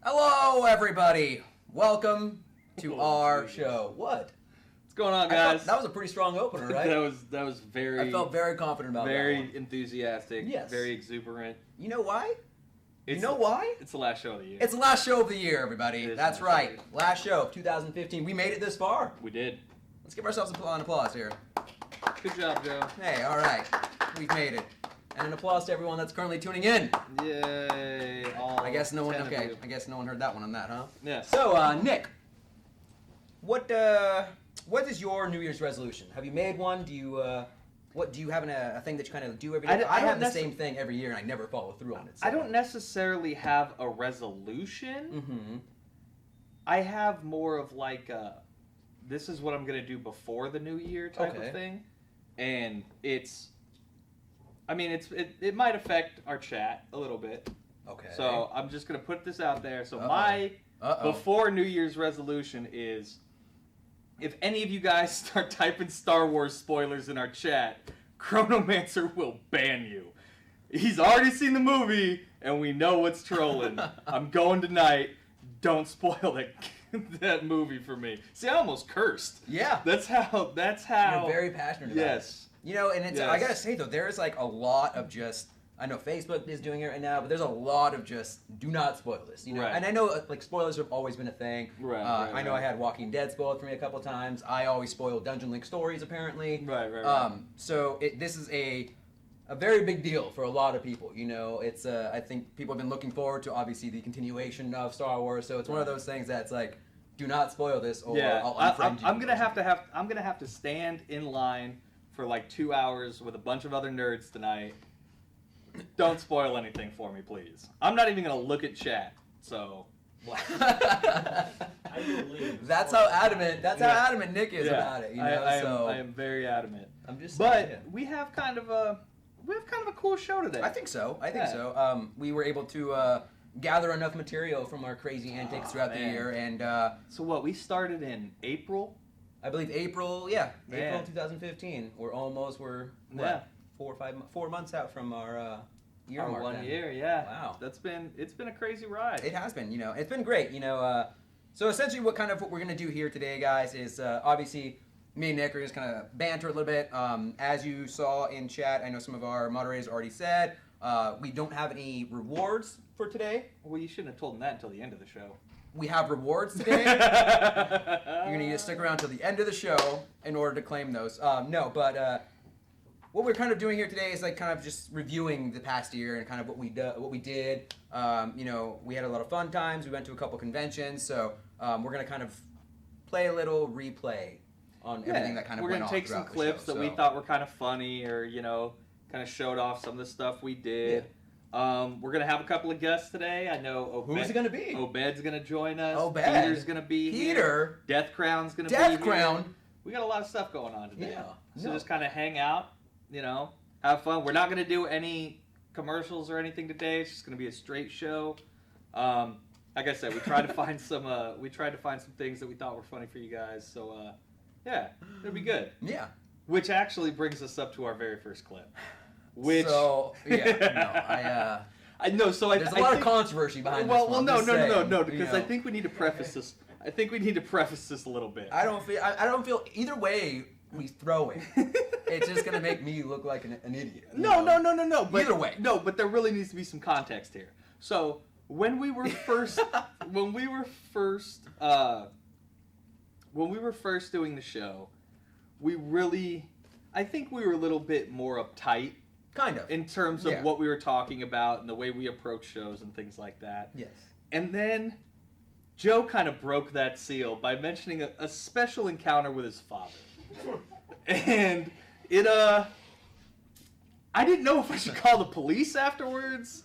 Hello, everybody. Welcome to our show. What? What's going on, guys? That was a pretty strong opener, right? that was very. I felt very confident about that. Very enthusiastic. Yes. Very exuberant. You know why? It's why? It's the last show of the year. It's the last show of the year, everybody. That's right. Last show of 2015. We made it this far. We did. Let's give ourselves an applause here. Good job, Joe. Hey, all right. We've made it. And an applause to everyone that's currently tuning in. Yay! I guess no one. 10 of Okay. you. I guess no one heard that one on that, huh? Yeah. So, Nick, what is your New Year's resolution? Have you made one? Do you have a thing that you kind of do every day? I have the same thing every year, and I never follow through on it. So. I don't necessarily have a resolution. Mm-hmm. I have more of like this is what I'm gonna do before the new year type of thing, and it might affect our chat a little bit. Okay. So I'm just gonna put this out there. So my before New Year's resolution is, if any of you guys start typing Star Wars spoilers in our chat, Chronomancer will ban you. He's already seen the movie, and we know what's trolling. I'm going tonight. Don't spoil that movie for me. See, I almost cursed. Yeah. That's how. You're very passionate about it. Yes. You know, and it's, I gotta say though, there's like a lot of just, I know Facebook is doing it right now, but there's a lot of just do not spoil this. You know, and I know like spoilers have always been a thing. Right. I know I had Walking Dead spoiled for me a couple times. I always spoil Dungeon Link stories apparently. Right. So this is a very big deal for a lot of people. You know, it's I think people have been looking forward to obviously the continuation of Star Wars. So it's one of those things that's like, do not spoil this, or I'll unfriend you. I'm gonna have to stand in line for like 2 hours with a bunch of other nerds tonight. Don't spoil anything for me, please. I'm not even gonna look at chat. So. That's how adamant Nick is about it. You know, I am very adamant. I'm just. But we have kind of a cool show today. I think so. We were able to gather enough material from our crazy antics throughout the year, and so what? We started in April. I believe April 2015. We're 4 months out from our year mark. 1 year, yeah. Wow. It's been a crazy ride. It has been, you know. It's been great, you know. So essentially what we're going to do here today, guys, is obviously me and Nick are just going to banter a little bit. As you saw in chat, I know some of our moderators already said, we don't have any rewards for today. Well, you shouldn't have told them that until the end of the show. We have rewards today. You're going to need to stick around till the end of the show in order to claim those. What we're kind of doing here today is like kind of just reviewing the past year and kind of what we did. You know, we had a lot of fun times. We went to a couple conventions, so we're going to kind of play a little replay on everything that kind of went on. We're going to take some clips that we thought were kind of funny, or, you know, kind of showed off some of the stuff we did. Yeah. We're going to have a couple of guests today. I know Obed. Who's it going to be? Obed's going to join us. Obed. Peter's going to be here. Death Crown's going to be here. Death Crown. We got a lot of stuff going on today. Yeah. So just kind of hang out, you know, have fun. We're not going to do any commercials or anything today. It's just going to be a straight show. Like I said, we tried to find some things that we thought were funny for you guys. So yeah, it'll be good. Yeah. Which actually brings us up to our very first clip. There's a lot of controversy behind this one. No, because I think we need to preface this. I think we need to preface this a little bit. I don't feel either way we throw it. It's just gonna make me look like an idiot. No. But, either way. No, but there really needs to be some context here. So when we were first doing the show, I think we were a little bit more uptight. Kind of. In terms of what we were talking about and the way we approach shows and things like that. Yes. And then Joe kind of broke that seal by mentioning a special encounter with his father. And I didn't know if I should call the police afterwards,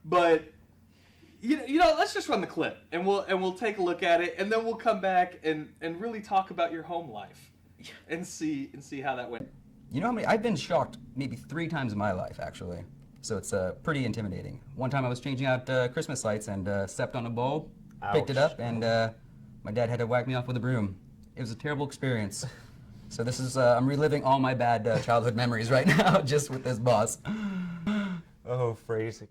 but you know, let's just run the clip and we'll take a look at it, and then we'll come back and really talk about your home life and see how that went. You know how many? I've been shocked maybe 3 times in my life, actually. So it's pretty intimidating. One time I was changing out Christmas lights and stepped on a bowl, picked it up, and my dad had to whack me off with a broom. It was a terrible experience. So this is, I'm reliving all my bad childhood memories right now, just with this boss. Oh, phrasing.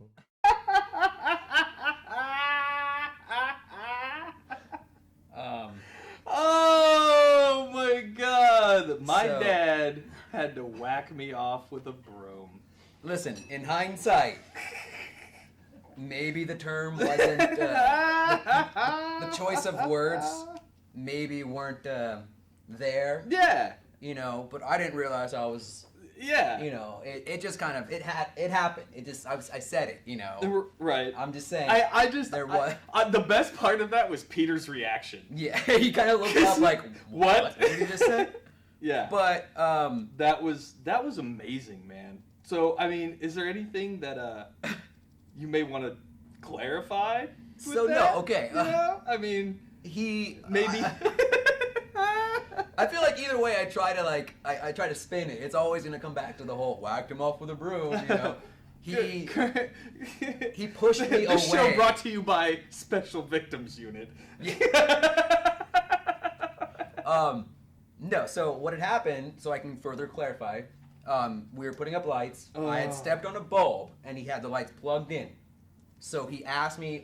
My dad had to whack me off with a broom. Listen, in hindsight, maybe the term wasn't the choice of words maybe weren't there. Yeah. You know, but I didn't realize I was. Yeah. You know, it just kind of it happened. It just I said it. You know. Right. I'm just saying. The best part of that was Peter's reaction. Yeah. He kind of looked up like, what did he just say? Yeah. But that was amazing, man. So I mean, is there anything that you may want to clarify? So that? No. Okay. You know? I mean, he maybe. I feel like either way I try to spin it. It's always gonna come back to the whole whacked him off with a broom, you know. He pushed me away. This show brought to you by Special Victims Unit. No, so what had happened, so I can further clarify, we were putting up lights. I had stepped on a bulb and he had the lights plugged in. So he asked me,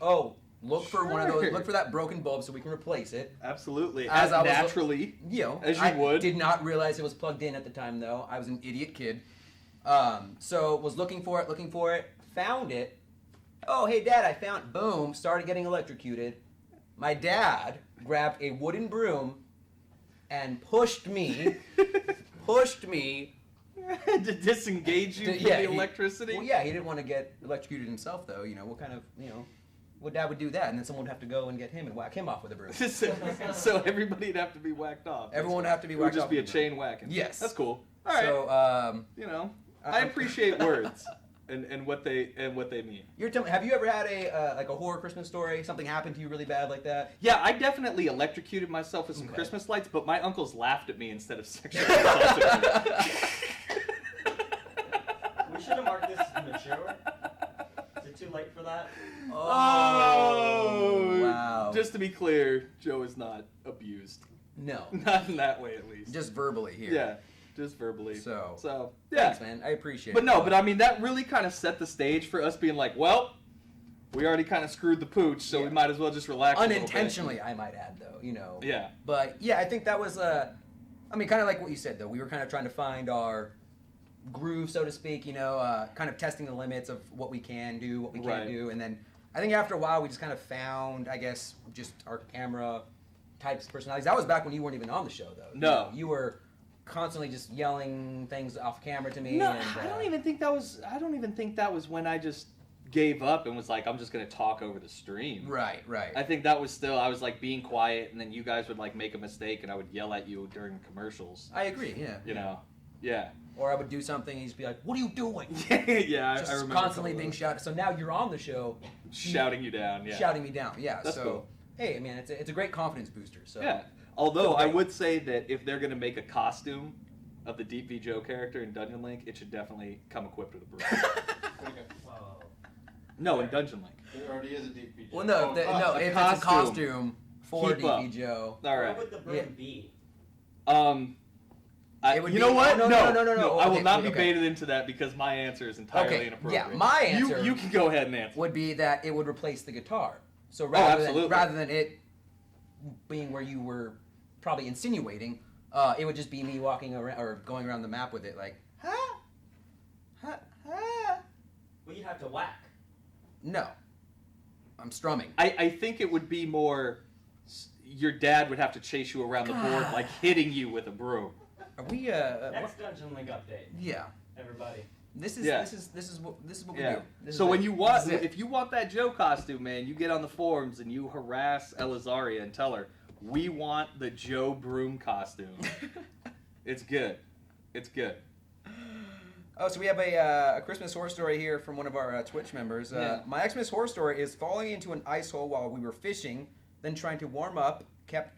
look for one of those. Look for that broken bulb so we can replace it. Absolutely. As I was naturally, as you would. I did not realize it was plugged in at the time, though. I was an idiot kid. So was looking for it, found it. Oh, hey, Dad, I found. Boom! Started getting electrocuted. My dad grabbed a wooden broom and pushed me to disengage you from the electricity. He didn't want to get electrocuted himself, though. You know what kind of Well, Dad would do that, and then someone would have to go and get him and whack him off with a broom. So everybody'd have to be whacked off. Everyone would have to be whacked off. It would just be a chain whacking. Yes. That's cool. All right. So, I appreciate words and what they mean. You're telling me, have you ever had a horror Christmas story? Something happened to you really bad like that? Yeah, I definitely electrocuted myself with some Christmas lights, but my uncles laughed at me instead of sexually assaulting me. We should have marked this as mature. Is it too late for that? Oh, wow. Just to be clear, Joe is not abused. No. Not in that way, at least. Just verbally here. Yeah, just verbally. So yeah. Thanks, man. I appreciate it. But no, I mean, that really kind of set the stage for us being like, well, we already kind of screwed the pooch, so we might as well just relax unintentionally, I might add, though, Yeah. But, yeah, I think that was, kind of like what you said, though. We were kind of trying to find our groove, so to speak, kind of testing the limits of what we can do, what we can't do, and then I think after a while we just kind of found, I guess, just our camera types, personalities. That was back when you weren't even on the show, though. No. You were constantly just yelling things off camera to me. No, and, I don't even think that was when I just gave up and was like, I'm just going to talk over the stream. Right. I think that was still, I was like being quiet, and then you guys would like make a mistake and I would yell at you during commercials. I agree, yeah. Yeah. Or I would do something and he'd be like, what are you doing? Yeah, just I remember. Constantly being shouted. So now you're on the show. Shouting you down, yeah. Shouting me down, yeah. That's cool. Hey, man, it's a great confidence booster. So yeah. Although I would say that if they're going to make a costume of the Deep V Joe character in Dungeon Link, it should definitely come equipped with a broom. No, in Dungeon Link. There already is a Deep V Joe. Well, no, if it's a costume for Deep V Joe. All right. What would the broom be? You know what? No. I will not be baited into that because my answer is entirely inappropriate. Yeah, my answer. You can go ahead and answer. Would be that it would replace the guitar. So rather than it being where you were probably insinuating, it would just be me walking around or going around the map with it like, ha. Well, you'd have to whack. No, I'm strumming. I think it would be more. Your dad would have to chase you around the board, like hitting you with a broom. Are we next Dungeon Link update? Yeah. Everybody. This is what we do. So when if you want that Joe costume, man, you get on the forums and you harass Elizaria and tell her, we want the Joe broom costume. It's good. It's good. Oh, so we have a Christmas horror story here from one of our Twitch members. My Xmas horror story is falling into an ice hole while we were fishing, then trying to warm up, kept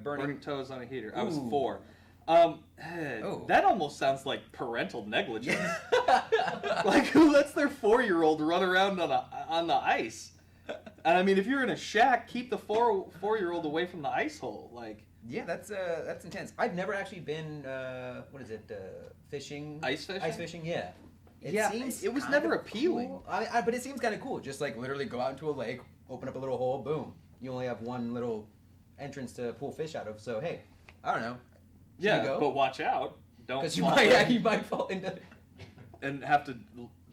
burning toes on a heater. I Ooh. was 4. That almost sounds like parental negligence. Like, who lets their 4-year-old run around on the ice? And I mean, if you're in a shack, keep the 4-year-old away from the ice hole. Like, yeah, that's intense. I've never actually been fishing. Ice fishing? Ice fishing, yeah. It was never appealing. Cool. But it seems kind of cool. Just like literally go out into a lake, open up a little hole, boom. You only have one little entrance to pull fish out of. So hey, I don't know. Yeah, but watch out. Don't because you might fall into and have to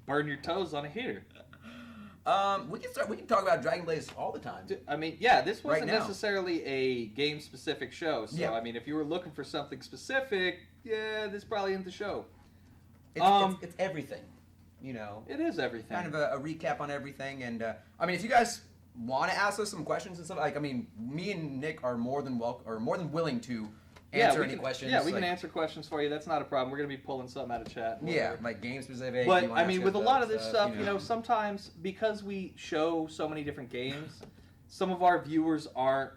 burn your toes on a heater. We can talk about Dragon Blaze all the time. I mean, yeah, this wasn't necessarily a game-specific show. So, I mean, if you were looking for something specific, this probably isn't the show. It's everything, you know. It is everything. Kind of a recap on everything, and I mean, if you guys want to ask us some questions and stuff, like, I mean, me and Nick are more than willing to answer any questions. Yeah, we can answer questions for you. That's not a problem. We're gonna be pulling something out of chat. Yeah, like game specific. But I mean, with a lot of this stuff, you know, sometimes because we show so many different games, some of our viewers aren't,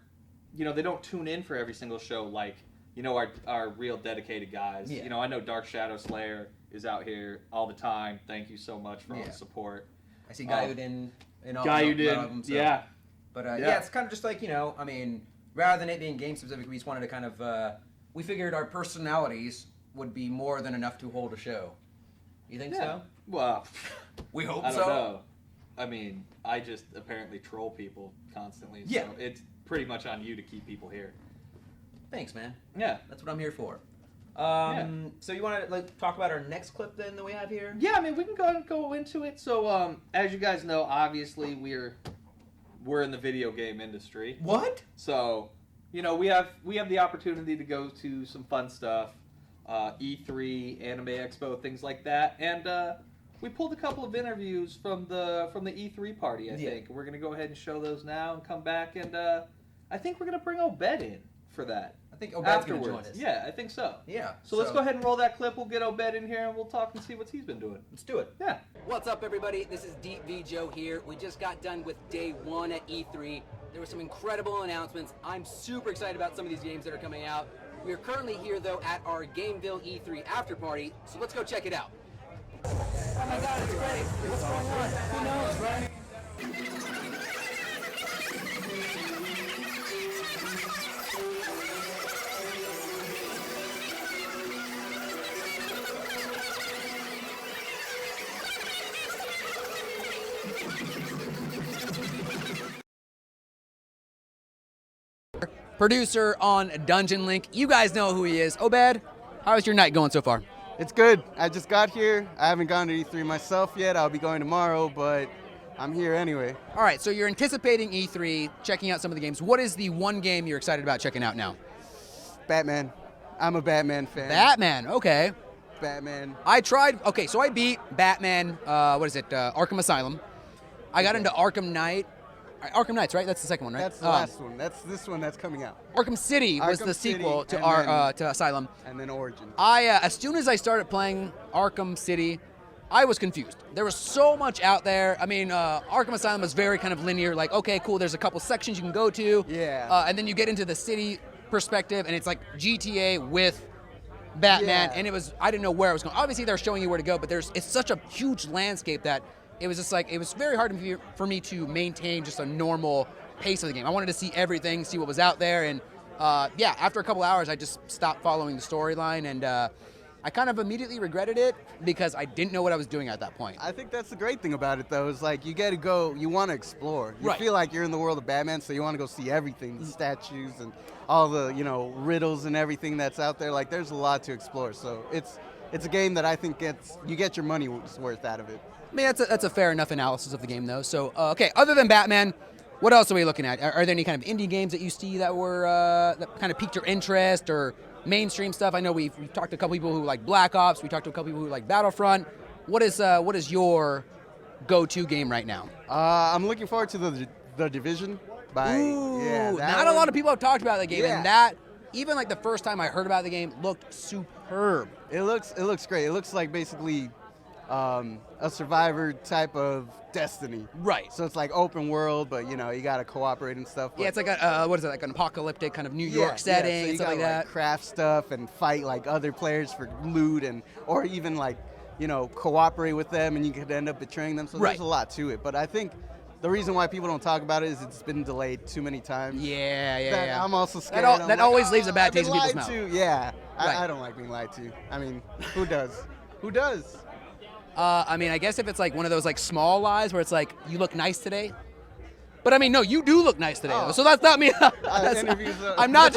you know, they don't tune in for every single show like, you know, our real dedicated guys. Yeah. You know, I know Dark Shadow Slayer is out here all the time. Thank you so much for all the support. I see Guyudin in all of them. So. Yeah. But it's kind of just like, you know, I mean, rather than it being game specific, we just wanted to kind of, we figured our personalities would be more than enough to hold a show. You think so? Well, we hope I don't know. I mean, I just apparently troll people constantly. So it's pretty much on you to keep people here. Thanks, man. Yeah. That's what I'm here for. So you want to talk about our next clip then that we have here? Yeah, I mean, we can go into it. So, as you guys know, obviously we're in the video game industry. What? So, you know, we have the opportunity to go to some fun stuff, E3, Anime Expo, things like that, and we pulled a couple of interviews from the E3 party. I think we're gonna go ahead and show those now and come back, and I think we're gonna bring Obed in for that. I think Obed's gonna join us. Yeah, I think so. Yeah. So let's go ahead and roll that clip. We'll get Obed in here and we'll talk and see what he's been doing. Let's do it. Yeah. What's up, everybody? This is Deep V Joe here. We just got done with day 1 at E3. There were some incredible announcements. I'm super excited about some of these games that are coming out. We are currently here, though, at our GAMEVIL E3 after party, so let's go check it out. Oh my god, it's ready. What's going on? Who knows, right? Producer on Dungeon Link. You guys know who he is. Obed, how's your night going so far? It's good. I just got here. I haven't gone to E3 myself yet. I'll be going tomorrow, but I'm here anyway. All right, so you're anticipating E3, checking out some of the games. What is the one game you're excited about checking out now? Batman. I'm a Batman fan. Batman, okay. Batman. I beat Batman, Arkham Asylum. I got into Arkham Knight. Arkham Knights, right? That's the second one, right? That's the last one. That's this one that's coming out. Arkham City was the sequel to to Asylum. And then Origin. As soon as I started playing Arkham City, I was confused. There was so much out there. I mean, Arkham Asylum was very kind of linear. Like, okay, cool. There's a couple sections you can go to. Yeah. And then you get into the city perspective, and it's like GTA with Batman. Yeah. And I didn't know where I was going. Obviously, they're showing you where to go, but it's such a huge landscape that it was just like, it was very hard for me to maintain just a normal pace of the game. I wanted to see everything, see what was out there, and after a couple hours, I just stopped following the storyline, and I kind of immediately regretted it because I didn't know what I was doing at that point. I think that's the great thing about it, though, is like you get to go, you want to explore. You feel like you're in the world of Batman, so you want to go see everything, the statues and all the, riddles and everything that's out there. Like, there's a lot to explore, so it's a game that I think you get your money's worth out of it. I mean, that's a fair enough analysis of the game, though. So, other than Batman, what else are we looking at? Are there any kind of indie games that you see that that kind of piqued your interest, or mainstream stuff? I know we've talked to a couple people who like Black Ops. We talked to a couple people who like Battlefront. What is your go-to game right now? I'm looking forward to the Division. Not a lot of people have talked about the game, and that, even like the first time I heard about the game, looked superb. It looks great. It looks like basically a Survivor type of Destiny. Right. So it's like open world, but you got to cooperate and stuff. Yeah, it's like like an apocalyptic kind of New York setting, so you stuff like that. Craft stuff and fight like other players for loot, or even like cooperate with them, and you could end up betraying them. So there's a lot to it. But I think the reason why people don't talk about it is it's been delayed too many times. Yeah. I'm also scared. That always leaves a bad taste in people's mouth. Yeah, I don't like being lied to. I mean, who does? Who does? I mean, I guess if it's like one of those like small lies where it's like, you look nice today. But I mean, no, you do look nice today, though. So that's not me. I'm not.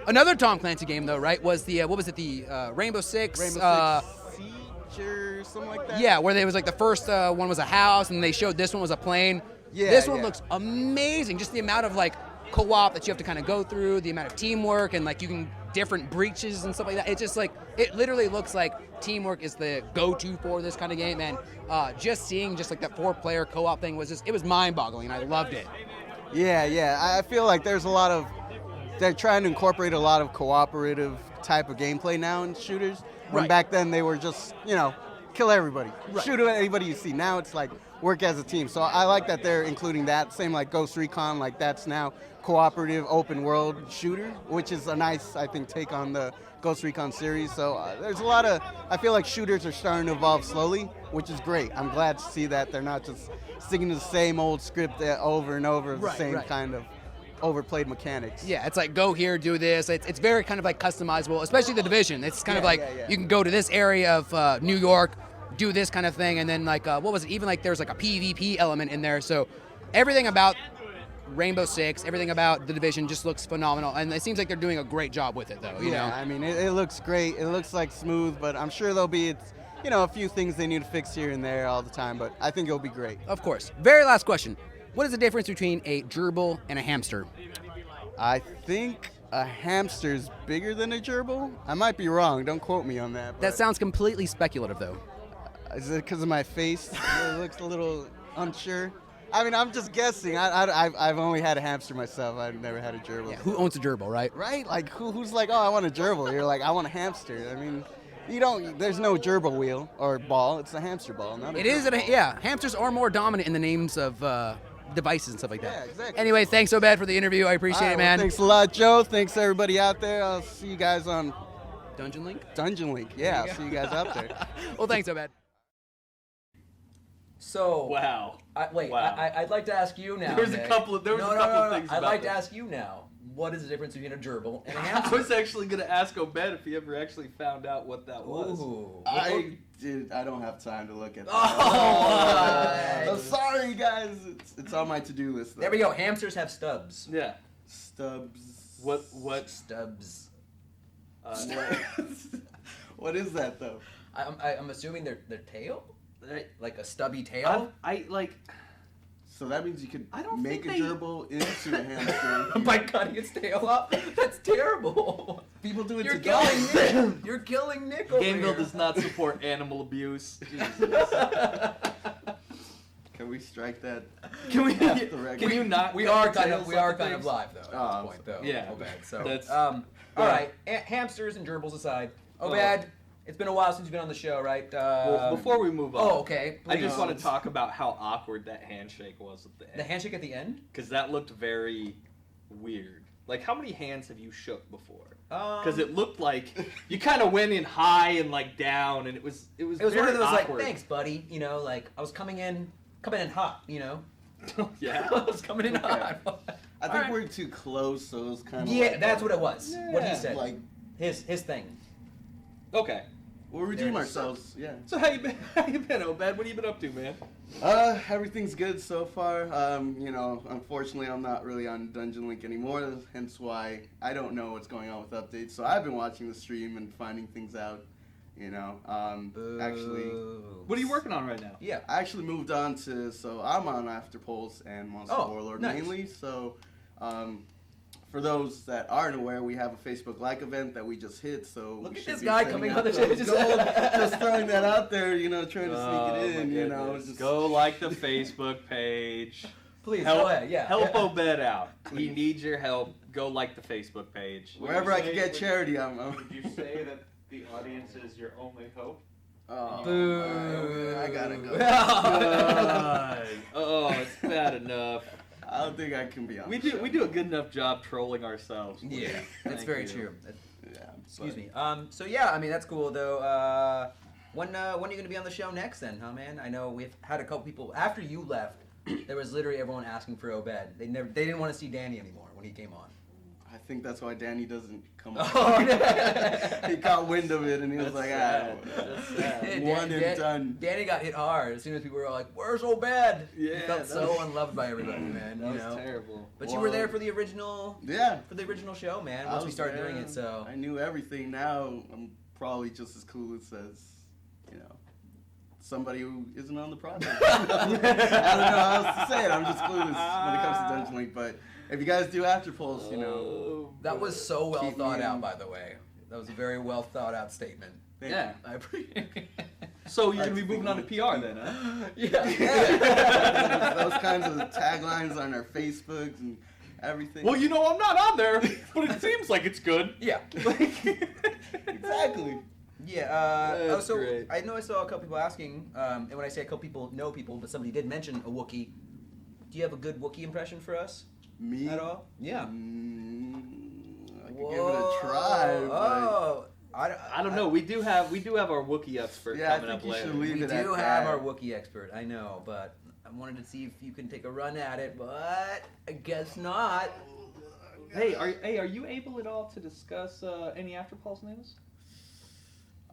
Another Tom Clancy game, though, right? Was the what was it? The Rainbow Six. Rainbow Six Siege or something like that. Yeah, where there was like the first one was a house, and they showed this one was a plane. Yeah, this one looks amazing. Just the amount of like co-op that you have to kind of go through, the amount of teamwork, and like you can different breaches and stuff like that. It's just like it literally looks like teamwork is the go-to for this kind of game, and just seeing just like that 4-player co-op thing was just, it was mind-boggling, and I loved it. Yeah, I feel like there's a lot of, they're trying to incorporate a lot of cooperative type of gameplay now in shooters. When back then they were just, kill everybody, shoot at anybody you see. Now it's like work as a team. So I like that they're including that. Same like Ghost Recon, like that's now cooperative open world shooter, which is a nice, I think, take on the Ghost Recon series. So there's a lot of, I feel like shooters are starting to evolve slowly, which is great. I'm glad to see that they're not just sticking to the same old script over and over, the same kind of overplayed mechanics. Yeah, it's like go here, do this. It's very kind of like customizable, especially the Division. It's kind of like you can go to this area of New York, do this kind of thing, and then like what was it? Even like there's like a PvP element in there. So everything about Rainbow Six, everything about the Division just looks phenomenal, and it seems like they're doing a great job with it, though. You know? I mean, it looks great. It looks like smooth, but I'm sure there'll be a few things they need to fix here and there all the time. But I think it'll be great. Of course. Very last question. What is the difference between a gerbil and a hamster? I think a hamster's bigger than a gerbil. I might be wrong. Don't quote me on that. That sounds completely speculative, though. Is it because of my face? It looks a little unsure. I mean, I'm just guessing. I've only had a hamster myself. I've never had a gerbil. Yeah, who owns a gerbil, right? Right? Like, who's like, oh, I want a gerbil? You're like, I want a hamster. I mean, there's no gerbil wheel or ball. It's a hamster ball. Not a it is, hamsters are more dominant in the names of devices and stuff like that. Yeah, exactly. Anyway, thanks so bad for the interview. I appreciate it, man. Well, thanks a lot, Joe. Thanks, everybody out there. I'll see you guys on Dungeon Link? Dungeon Link. Yeah, I'll see you guys out there. Well, thanks so bad. So wow. I'd like to ask you now. There was a couple of things. I'd like to ask you now. What is the difference between a gerbil and a hamster? I was actually going to ask Obed if he ever actually found out what that was. Ooh. I don't have time to look at that. Oh, I'm sorry, guys. It's on my to-do list, though. There we go. Hamsters have stubs. Yeah. Stubs. What stubs? What is that, though? I'm assuming their tail? Like a stubby tail? So that means you could make a gerbil into a hamster by cutting its tail off? That's terrible. People do it You're to killing dogs. Nick. You're killing Nick over GAMEVIL here. does not support animal abuse. Can we strike that? Can we? Off the record? Can you not? We are kind of live though at this point though. Yeah. Obed. So That's, all right. Hamsters and gerbils aside. Obed, it's been a while since you've been on the show, right? Well, before we move on. Oh, okay. I just want to talk about how awkward that handshake was at the end. The handshake at the end? Because that looked very weird. Like, how many hands have you shook before? Because it looked like you kind of went in high and like down, and it was It was very one of those awkward. like, thanks, buddy. You know, like I was coming in hot. You know. Yeah. I was coming in hot. I think we're too close, so it was kind of Yeah, that's what it was. Yeah. What he said. like His thing. Okay. we'll redeem ourselves. Yeah. So how you been? How you been, Obed? What have you been up to, man? Everything's good so far. Unfortunately, I'm not really on Dungeon Link anymore, hence why I don't know what's going on with updates. So I've been watching the stream and finding things out. Actually, What are you working on right now? Yeah. I actually moved on to, so I'm on After Pulse and Monster Warlord nice. mainly. So, for those that aren't aware, we have a Facebook like event that we just hit. So Look we at should this be guy sending coming out on the those show. gold. Just throwing that out there, trying to sneak it in. Just go like the Facebook page. Please Help, go ahead. Yeah. help yeah. Obed out. He needs your help. Go like the Facebook page. Wherever I can get charity, I'm. Would you say that the audience is your only hope? Boo. I gotta go. Oh, it's bad enough. I don't think I can be on. We do a good enough job trolling ourselves. Yeah, that's Thank very you. true. Yeah, Excuse me. So yeah, I mean that's cool though. When are you gonna be on the show next then, huh, man? I know we've had a couple people after you left. There was literally everyone asking for Obed. They didn't want to see Danny anymore when he came on. I think that's why Danny doesn't come Oh, on. no. He caught wind of it and he was That's like, sad. That's sad. one and done. Danny got hit hard as soon as people were like, "Where's Obed?" Yeah, he felt that so was- unloved by everybody, man. That you was know? terrible. But you were there for the original. Yeah. For the original show, man. I Once we was started there. doing it, so I knew everything. Now I'm probably just as clueless as, somebody who isn't on the project. I don't know how else to say it. I'm just clueless when it comes to Dungeon Link. But if you guys do After Pulse, that was so well Keep thought me out, in. by the way. That was a very well thought out statement. Yeah. I appreciate it. So you're gonna be moving on to PR then, huh? Yeah. those kinds of taglines on our Facebooks and everything. Well, I'm not on there, but it seems like it's good. Yeah. Exactly. Yeah. That's So great. I know I saw a couple people asking, and when I say a couple people know people, but somebody did mention a Wookiee. Do you have a good Wookiee impression for us Me? at all? Yeah. I could give it a try. But Oh. I don't know. We do have our Wookiee expert Yeah, I coming think up you later. should leave We it do at have that. our Wookiee expert, I know, but I wanted to see if you can take a run at it, but I guess not. Hey, are you able at all to discuss any After Pulse news?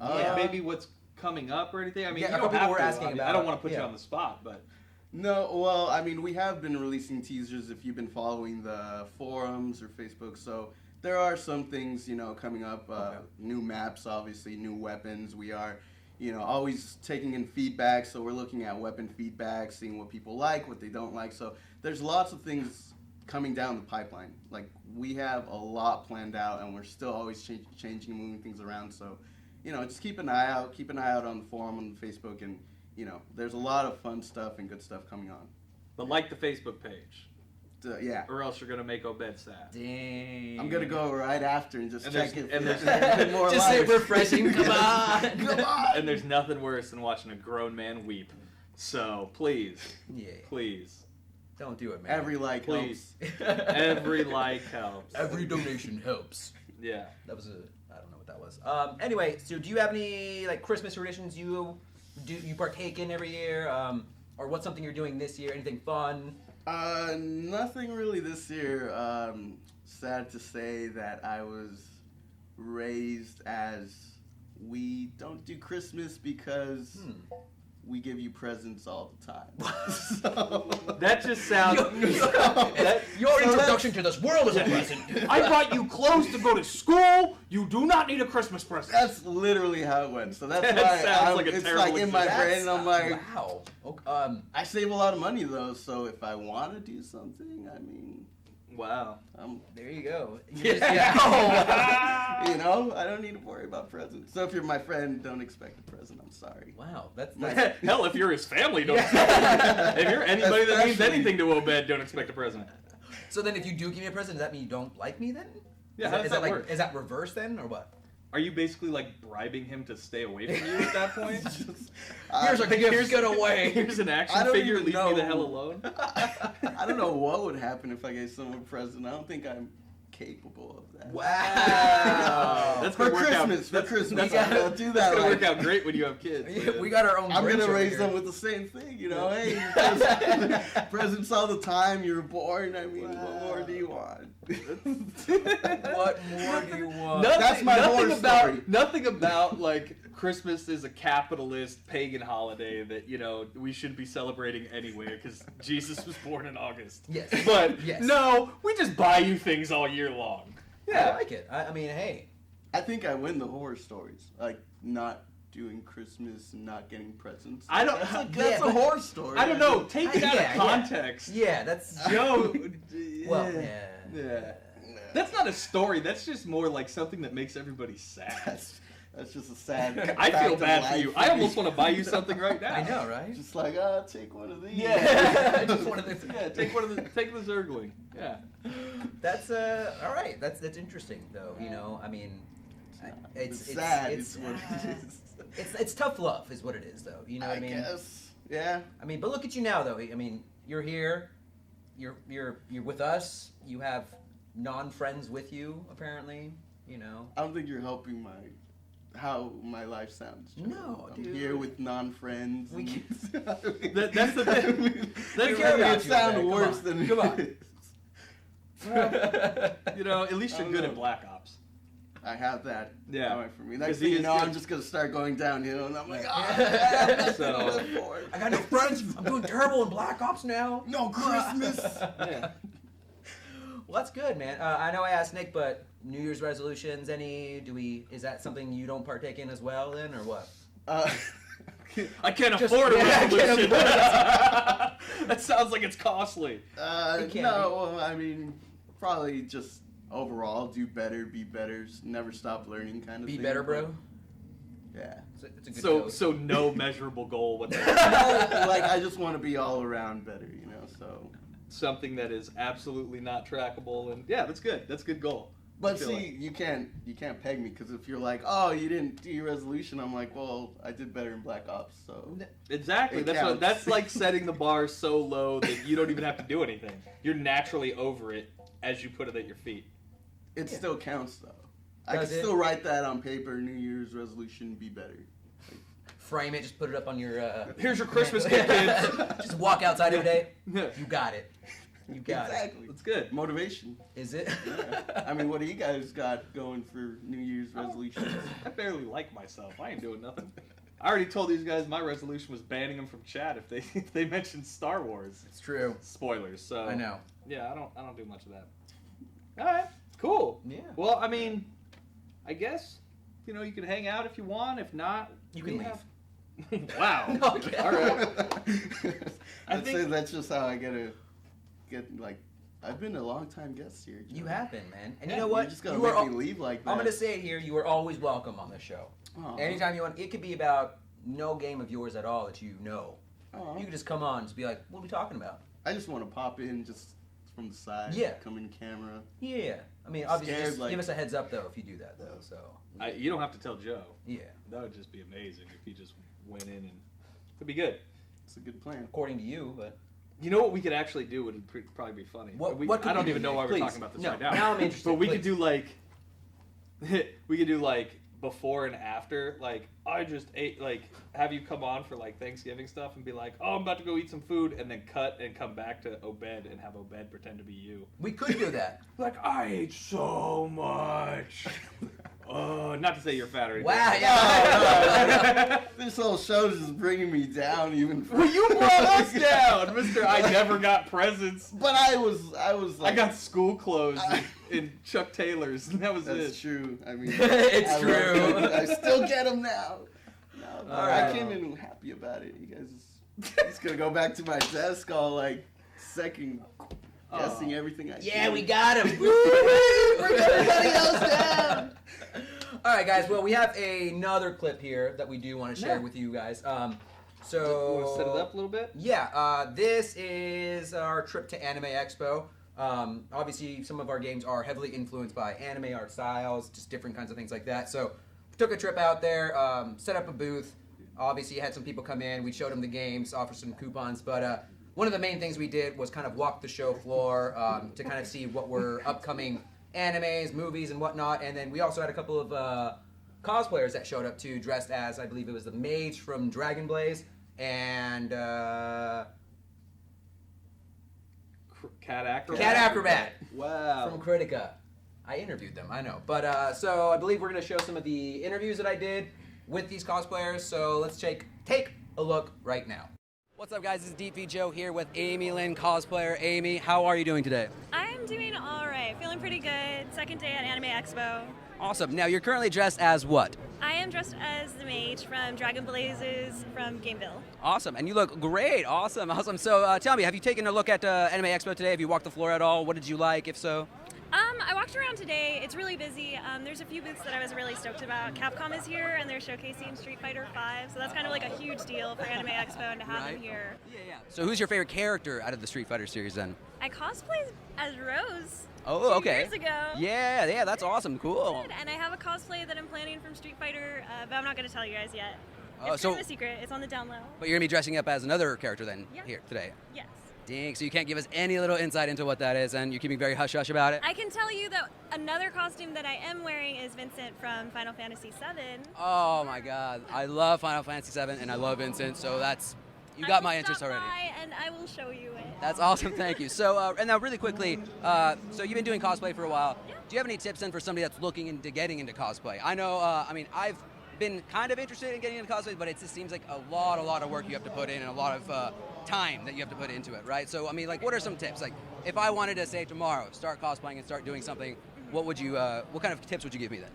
Yeah. Maybe what's coming up or anything? I mean, Yeah, you a couple don't have people were to. asking I mean, about- I don't want to put you yeah. on the spot, but No, well, I mean, we have been releasing teasers if you've been following the forums or Facebook, so there are some things, coming up, Okay. new maps, obviously, new weapons. We are, always taking in feedback, so we're looking at weapon feedback, seeing what people like, what they don't like, so there's lots of things coming down the pipeline. Like, we have a lot planned out, and we're still always changing and moving things around, so, just keep an eye out on the forum, on the Facebook, and there's a lot of fun stuff and good stuff coming on. but like the Facebook page, Yeah. or else you're gonna make Obed sad. Dang. I'm going to go right after and just And check there's- it. and if there's- there's more Just say likes. refreshing. Come on. Come on. And there's nothing worse than watching a grown man weep. So please, Yeah. please, Don't do it, man. Every like please, helps. every like helps. Every donation helps. Yeah. That was I don't know what that was. Anyway, so do you have any like Christmas traditions you partake in every year? Or what's something you're doing this year? Anything fun? Nothing really this year. Sad to say that I was raised as we don't do Christmas because we give you presents all the time. So, That just sounds. Your introduction to this world is a present. I bought you clothes to go to school. You do not need a Christmas present. that's literally how it went. So that's That why sounds like a it's terrible like in my existence. brain, and I'm like, wow. Okay, I save a lot of money though. So if I want to do something, I mean, Wow. there you go. Yeah. I don't need to worry about presents. So if you're my friend, don't expect a present. I'm sorry. Wow, that's Hell, if you're his family, don't. If you're anybody that means Especially- anything to Obed, don't expect a present. So then, if you do give me a present, does that mean you don't like me then? Yeah, Is how that, does is that that like work? is that reverse then or what? Are you basically like bribing him to stay away from you at that point? Here's a gift, get away. Here's an I action don't figure. even Leave me the know. hell alone. I don't know what would happen if I gave someone a present. I don't think I'm capable of that. Wow. That's For gonna work out. Christmas, That's, for Christmas, that's, gotta I'll do that. that's gonna like- work out great when you have kids. We got our own. I'm Grinch gonna over raise here. them with the same thing, Hey, presents all the time. You're born. I mean, what more do you want? What more do you want? That's my horror story. Nothing about like Christmas is a capitalist pagan holiday that we should be celebrating anyway because Jesus was born in August. Yes. But Yes. no, we just buy you things all year long. I like it. I mean, hey. I think I win the horror stories, like not doing Christmas and not getting presents. I don't- That's but- a horror story. I don't know. Take it out Yeah, of yeah. context. Yeah, that's Joe. well, yeah. Yeah. That's not a story. That's just more like something that makes everybody sad. That's just a sad. I fact feel of bad for life. you. I almost want to buy you something right now. I know, right? Just like, take one of these. Yeah. Just one of the. Yeah, take the Zergling. Yeah. That's all right. That's interesting though. I mean, It's sad. It's, It's what it is. it's tough love, is what it is though. You know what I mean? guess. Yeah. I mean, but look at you now though. I mean, you're here. You're with us. You have non-friends with you apparently. I don't think you're helping how my life sounds. Joe. No, I'm dude. here with non-friends. We and- That's the thing. You're care making about it you, sound Obed. Come worse on. than Come it on. is. You know, at least you're good at Black Ops. I have that going for me. Next 'Cause thing he you is know, good. I'm just gonna start going downhill, and I'm like, So- I got no friends. I'm doing terrible in Black Ops now. no Christmas. Yeah. Well, that's good, man. I know I asked Nick, but New Year's resolutions, is that something you don't partake in as well then, or what? I can't afford a I can't resolution. afford That sounds like it's costly. It can No, I mean, probably just overall do better, be better, never stop learning kind of Be thing. better, bro. Yeah. It's a good So code. so no measurable goal whatsoever. Like, I just want to be all around better, you know, so. Something that is absolutely not trackable, and yeah, that's good. That's a good goal. But I feel see, like. you can't peg me, because if you're like, oh, you didn't do your resolution, I'm like, well, I did better in Black Ops, so. Exactly. It That's counts. that's like setting the bar so low that you don't even have to do anything. You're naturally over it as you put it at your feet. It still counts, though. I Does can it? still write that on paper, New Year's resolution, be better. Frame it, just put it up on your... Here's your Christmas gift, kids. Just walk outside every day. Yeah. You got it. You got Exactly. That's good. Motivation. it. Is it? I mean, what do you guys got going for New Year's resolutions? I barely like myself. I ain't doing nothing. I already told these guys my resolution was banning them from chat if they mentioned Star Wars. It's true. Spoilers. So I know. Yeah, I don't do much of that. All right. Cool. Yeah. Well, I mean, I guess you know you can hang out if you want. If not, You can we leave. have- Wow. Okay. All right. I'd think- say that's just how I get like. I've been a long time guest here. You know? have been, man. And Yeah, you know what? You just gotta You make are me leave like that. I'm going to say it here. You are always welcome on the show. Aw. Anytime you want. It could be about no game of yours at all that you know. Aw. You could just come on and just be like, what are we talking about? I just want to pop in just from the side. Yeah. Come in camera. Yeah. I mean, obviously, Scared, just like- give us a heads up, though, if you do that, though. So, You don't have to tell Joe. yeah. That would just be amazing if he just went in and it'd be good. It's a good plan. According to you, but... You know what we could actually do would probably be funny. What could I don't we even do, know why Nick? we're Please. talking about this No, right now. now I'm interested, But we please. could do like before and after. Like I just ate. Like have you come on for like Thanksgiving stuff and be like, oh, I'm about to go eat some food, and then cut and come back to Obed and have Obed pretend to be you. We could do that. Like I ate so much. Oh, not to say you're fat or anything. Wow, yeah. This whole show is just bringing me down even Well, you brought us down, Mister. I never got presents. But I was like. I got school clothes and Chuck Taylor's, and that was That's it. true. I mean, It's I love true. it. I still get them now. No, All I right. came in happy about it. You guys just gonna go back to my desk all like second guessing everything I Yeah, do. we got him. Bring everybody else down. All right, guys. Well, we have another clip here that we do want to share Yeah. with you guys. You want to set it up a little bit? Yeah, this is our trip to Anime Expo. Obviously, some of our games are heavily influenced by anime art styles, just different kinds of things like that. So, we took a trip out there, set up a booth. Obviously, had some people come in. We showed them the games, offered some coupons. But one of the main things we did was kind of walk the show floor to kind of see what were upcoming animes, movies, and whatnot. And then we also had a couple of cosplayers that showed up too, dressed as, I believe it was the mage from Dragon Blaze and Cat Acrobat. Cat Acrobat Wow. from Critica. I interviewed them, I know. But so I believe we're going to show some of the interviews that I did with these cosplayers. So let's take a look right now. What's up, guys? This is DP Joe here with Amy Lynn, cosplayer. Amy, how are you doing today? I'm doing all right. Feeling pretty good. Second day at Anime Expo. Awesome. Now, you're currently dressed as what? I am dressed as the mage from Dragon Blazes from GAMEVIL. Awesome. And you look great. Awesome. So tell me, have you taken a look at Anime Expo today? Have you walked the floor at all? What did you like, if so? I walked around today. It's really busy. There's a few booths that I was really stoked about. Capcom is here, and they're showcasing Street Fighter V, so that's kind of like a huge deal for Anime Expo and to have them here. Yeah. So who's your favorite character out of the Street Fighter series then? I cosplayed as Rose. Oh, 2 okay. years ago. Yeah, that's awesome. Cool. And I have a cosplay that I'm planning from Street Fighter, but I'm not going to tell you guys yet. Oh, It's so- kind of a secret. It's on the down low. But you're going to be dressing up as another character then Yeah. here today? Yes. Dang, so you can't give us any little insight into what that is, and you're keeping very hush-hush about it? I can tell you that another costume that I am wearing is Vincent from Final Fantasy VII. Oh my god, I love Final Fantasy VII, and I love Vincent, so that's You got my interest already. And I will show you it. That's awesome. Thank you. So, and now really quickly, so you've been doing cosplay for a while. Yeah. Do you have any tips then for somebody that's looking into getting into cosplay? I know, I mean, I've been kind of interested in getting into cosplay, but it just seems like a lot of work you have to put in and a lot of time that you have to put into it, right? So, I mean, like, what are some tips? Like, if I wanted to say tomorrow, start cosplaying and start doing something, what would you, what kind of tips would you give me then?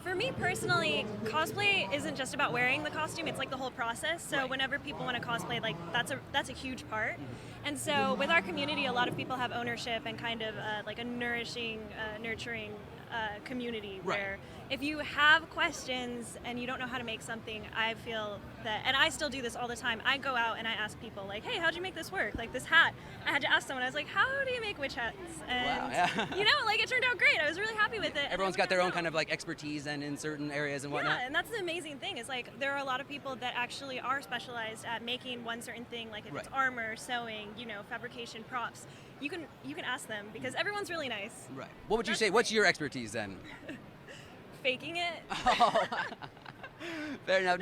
For me personally, cosplay isn't just about wearing the costume, it's like the whole process. So whenever people want to cosplay, like that's a huge part. And so with our community, a lot of people have ownership and kind of like a nurturing community where if you have questions and you don't know how to make something, I feel that, and I still do this all the time, I go out and I ask people like, hey, how'd you make this work? Like this hat, I had to ask someone, I was like, how do you make witch hats? And you know, like it turned out great. I was really happy with it. Everyone's got their own kind of like expertise and in certain areas and whatnot. Yeah, and that's the amazing thing is like there are a lot of people that actually are specialized at making one certain thing, like if it's armor, sewing, you know, fabrication, props. You can ask them because everyone's really nice. Right. What would you say? What's your expertise then? Faking it. Oh. Fair enough.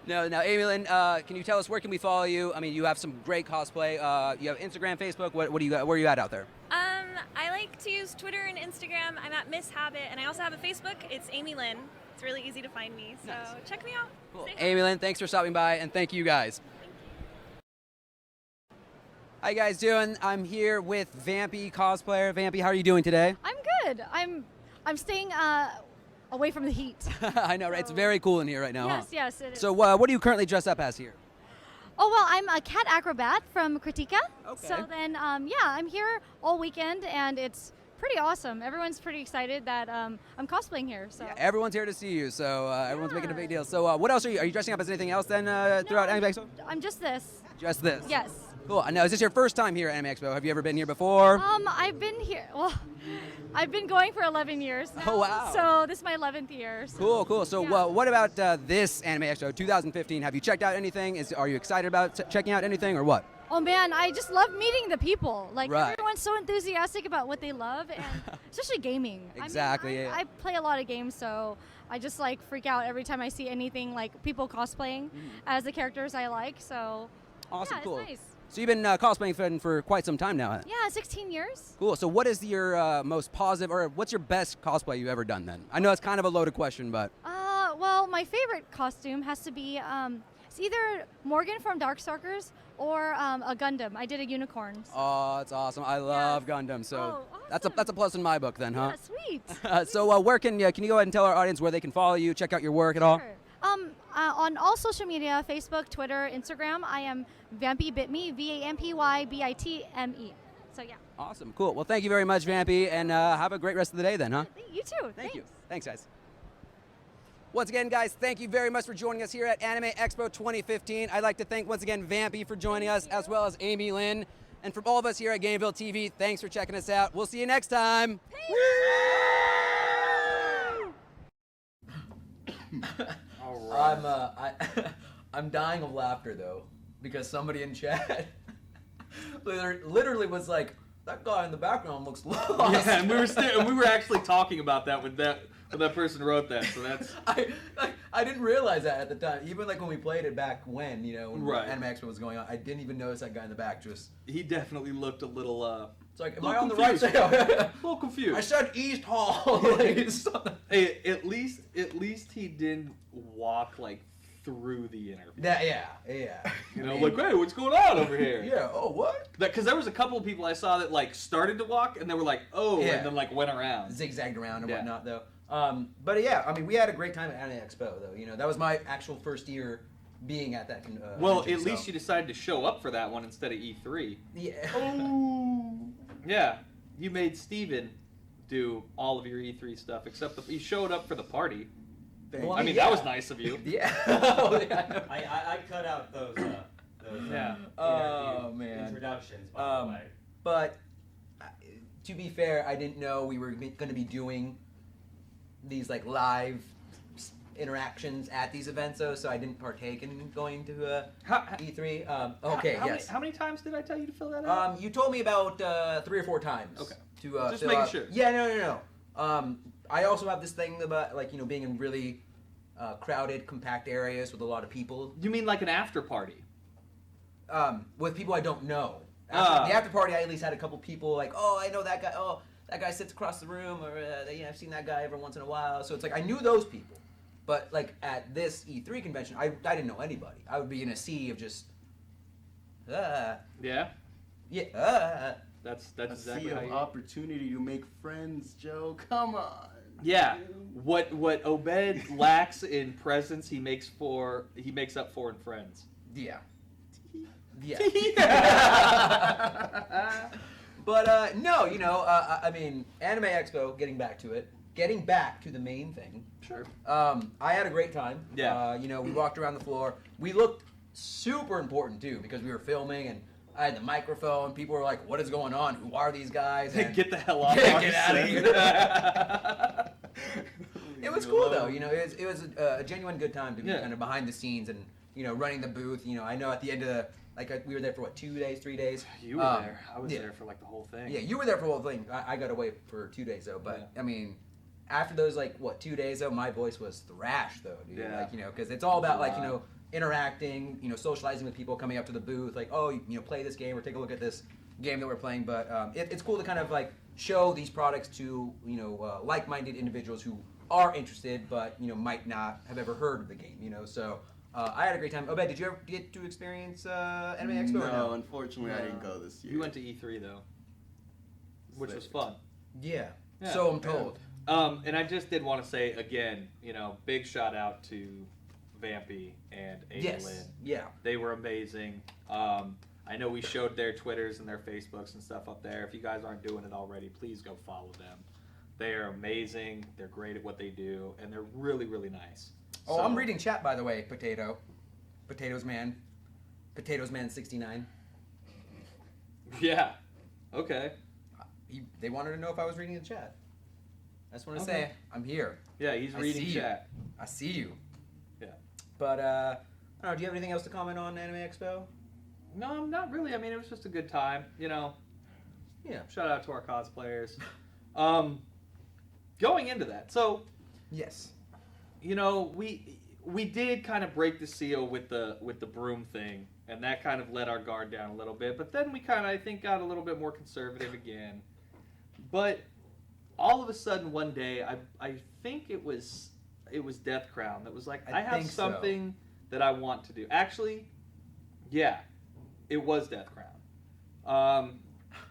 Now, Amy Lynn, can you tell us where can we follow you? I mean, you have some great cosplay. You have Instagram, Facebook. What do you got? Where are you at out there? I like to use Twitter and Instagram. I'm at Miss Habit, and I also have a Facebook. It's Amy Lynn. It's really easy to find me, so check me out. Cool. Amy Lynn, thanks for stopping by, and thank you guys. How you guys doing? I'm here with Vampy cosplayer. Vampy, how are you doing today? I'm good. I'm staying away from the heat. I know, right? It's very cool in here right now. Yes, huh? yes, it is. So, what are you currently dressed up as here? Oh well, I'm a cat acrobat from Kritika. Okay. So then, yeah, I'm here all weekend, and it's pretty awesome. Everyone's pretty excited that I'm cosplaying here. So yeah, everyone's here to see you. So everyone's making a big deal. So what else are you dressing up as anything else then throughout Anime Expo? I'm just this. Just this. Yes. Cool. Now, is this your first time here at Anime Expo? Have you ever been here before? I've been here. Well, I've been going for 11 years now. Oh, wow. So this is my 11th year. So. Cool. So yeah. what about this Anime Expo 2015? Have you checked out anything? Are you excited about checking out anything or what? Oh man, I just love meeting the people. Like Right. everyone's so enthusiastic about what they love, and especially gaming. Exactly. I mean, I play a lot of games, so I just like freak out every time I see anything like people cosplaying as the characters I like. So Awesome. yeah, Cool. it's nice. So you've been cosplaying for quite some time now. Yeah, 16 years. Cool. So what is your most positive, or what's your best cosplay you've ever done then? I know it's kind of a loaded question, but. Well, my favorite costume has to be it's either Morgan from Darkstalkers or a Gundam. I did a unicorn. So. Oh, that's awesome. I love Gundam. So awesome. that's a plus in my book then, huh? Yeah, sweet. So where can you go ahead and tell our audience where they can follow you, check out your work at all? Sure. On all social media, Facebook, Twitter, Instagram, I am VampyBitme, VampyBitme. So yeah. Awesome. Cool. Well, thank you very much, Vampy, and have a great rest of the day then, huh? You too. Thank you. Thanks, guys. Once again, guys, thank you very much for joining us here at Anime Expo 2015. I'd like to thank once again Vampy for joining us, as well as Amy Lynn. And from all of us here at GAMEVIL TV, thanks for checking us out. We'll see you next time. All right. I'm dying of laughter though, because somebody in chat literally was like, "That guy in the background looks lost." Yeah, and we were actually talking about that when that person wrote that. So that's I didn't realize that at the time. Even like when we played it back when, you know, when Right. Anime Expo was going on, I didn't even notice that guy in the back. Just he definitely looked a little. It's like, am little I on the right confused. side? A little confused. I said East Hall. Like, Hey, at least he didn't walk like through the interview. yeah. You know, like, hey, what's going on over here? Yeah. Oh, what? Because there was a couple of people I saw that like started to walk and they were like, oh, Yeah. and then like went around. Zigzagged around and Yeah. whatnot, though. But yeah, I mean, we had a great time at Anime Expo, though. You know, that was my actual first year being at that. Well, convention, at least you decided to show up for that one instead of E3. Yeah. Oh. Yeah, you made Steven do all of your E3 stuff except he showed up for the party. Well, I mean, yeah. that was nice of you. Yeah. Oh, yeah. I cut out those Yeah. Oh, man. introductions, by the way. But to be fair, I didn't know we were going to be doing these like live interactions at these events, though, so I didn't partake in going to E3. Okay, yes. How many times did I tell you to fill that out? You told me about 3 or 4 times. Okay. To Just fill making out. sure. Yeah, no. I also have this thing about, like, you know, being in really crowded, compact areas with a lot of people. You mean like an after party? With people I don't know. The after party, I at least had a couple people like, oh, I know that guy. Oh, that guy sits across the room, or I've seen that guy every once in a while. So it's like I knew those people, but like at this E3 convention, I didn't know anybody. I would be in a sea of just, yeah. That's a exactly sea how of you... opportunity to make friends, Joe. Come on. Yeah. What Obed lacks in presence, he makes up for in friends. Yeah. But no, I mean, Anime Expo. Getting back to the main thing. Sure. I had a great time. Yeah. We walked around the floor. We looked super important too because we were filming and I had the microphone. People were like, "What is going on? Who are these guys?" And get the hell off! Get out of here! It was cool though. It was a genuine good time to be kind of behind the scenes and running the booth. I know at the end of the we were there for what, 2 days, 3 days. You were there. I was there for like the whole thing. Yeah, you were there for the whole thing. I got away for 2 days though. But I mean, after those 2 days though, my voice was thrashed though, dude. Yeah. Because it's all about interacting, socializing with people coming up to the booth, play this game or take a look at this game that we're playing. But it's cool to kind of show these products to like-minded individuals who are interested but might not have ever heard of the game. So I had a great time. Obed, did you ever get to experience Anime Expo? No, unfortunately I didn't go this year. You went to E3 though, which was fun. Yeah. So I'm told. And I just did want to say again, big shout out to Vampy and Ada Lynn. Yeah. They were amazing. I know we showed their Twitters and their Facebooks and stuff up there. If you guys aren't doing it already, please go follow them. They are amazing. They're great at what they do, and they're really, really nice. Oh, I'm reading chat, by the way, Potatoes Man 69. Yeah. Okay. They wanted to know if I was reading the chat. I just want to say, I'm here. Yeah, he's reading chat. I see you. Yeah. But, I don't know, do you have anything else to comment on Anime Expo? No, not really. I mean, it was just a good time, Yeah. Shout out to our cosplayers. Going into that, so... Yes. We did kind of break the seal with the broom thing, and that kind of let our guard down a little bit. But then we kind of, I think, got a little bit more conservative again. But all of a sudden, one day, I think it was Death Crown that was like, I have something that I want to do. Actually, yeah, it was Death Crown.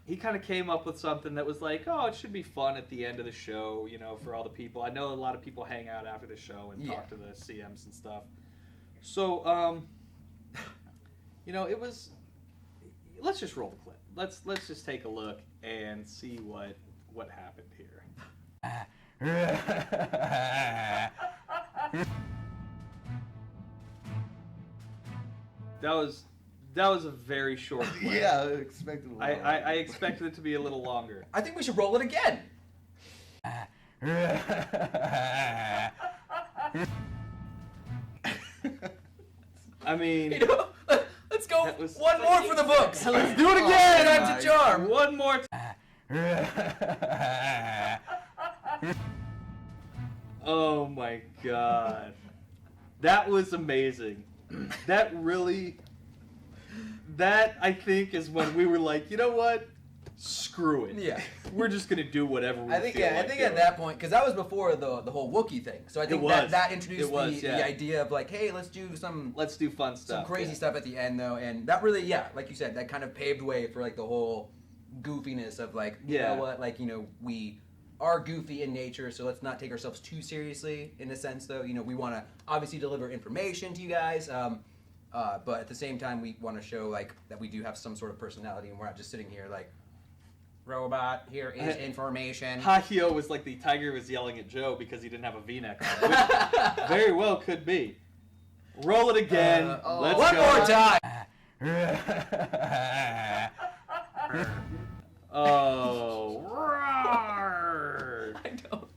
He kind of came up with something that was like, oh, it should be fun at the end of the show, for all the people. I know a lot of people hang out after the show and talk to the CMs and stuff. So, it was. Let's just roll the clip. Let's just take a look and see what happened here. That was a very short clip. Yeah, I expected a little I expected it to be a little longer. I think we should roll it again. I mean... let's go one more for the books. Let's do it again. That's a charm. One more Oh my god. That was amazing. That, I think, is when we were like, you know what? Screw it. Yeah. We're just going to do whatever we I think feel like at that point, because that was before the whole Wookiee thing. So I think that introduced the idea of like, hey, let's do fun stuff. Some crazy stuff at the end, though. And that really, like you said, that kind of paved way for like the whole goofiness of like, you know what, we are goofy in nature, so let's not take ourselves too seriously in a sense, though. We want to obviously deliver information to you guys. But at the same time, we want to show like that we do have some sort of personality, and we're not just sitting here like, robot, here is information. Hachio was like the tiger was yelling at Joe because he didn't have a V-neck on, which very well could be. Roll it again. Let's one go. more time. Oh. I don't.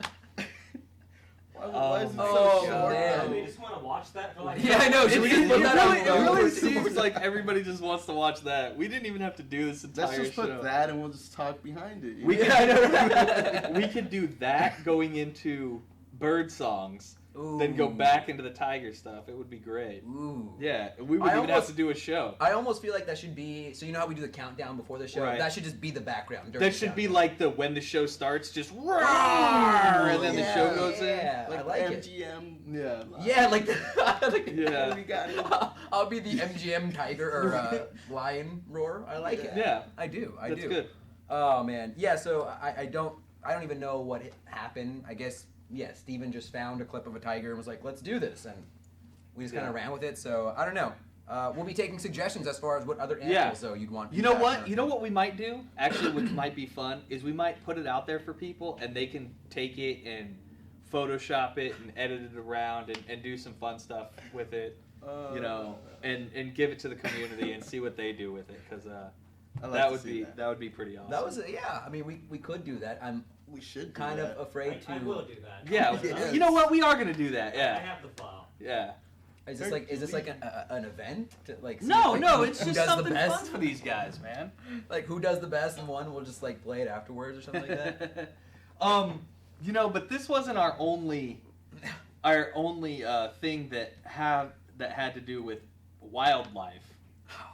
Why is it so short? Man. We just want to watch that for like. Yeah, I know. Should we just put that on? It really seems like everybody just wants to watch that. We didn't even have to do this entire show. Let's just put that and we'll just talk behind it. We could do that going into bird songs, then go back into the tiger stuff. It would be great. Ooh. Yeah, we would even have to do a show. I almost feel like that should be, so you know how we do the countdown before the show? Right. That should just be the background. That should be like the when the show starts, just roar, and then the show goes in. Yeah, Like I like it. MGM. Yeah. Yeah, like the, Yeah. We got it. I'll be the MGM tiger or lion roar. I like it. Yeah. I do. That's good. Oh man. Yeah, so I don't even know what happened. I guess Steven just found a clip of a tiger and was like, let's do this, and we just kind of ran with it. So I don't know. We'll be taking suggestions as far as what other animals though you'd want. You know what? You know what we might do? Actually, which might be fun is we might put it out there for people, and they can take it and Photoshop it and edit it around and do some fun stuff with it. You know, and give it to the community and see what they do with it, because that would be pretty awesome. That was I mean, we could do that. We should do kind that. of afraid to. I will do that. Yeah. Yes. You know what? We are gonna do that. I Yeah. have the file. Yeah. Is this like an event to like? See, No, like, no, who it's does just the something best? fun for these guys, man. Like who does the best, and one will just like play it afterwards or something like that. You know, but this wasn't our only thing that had to do with wildlife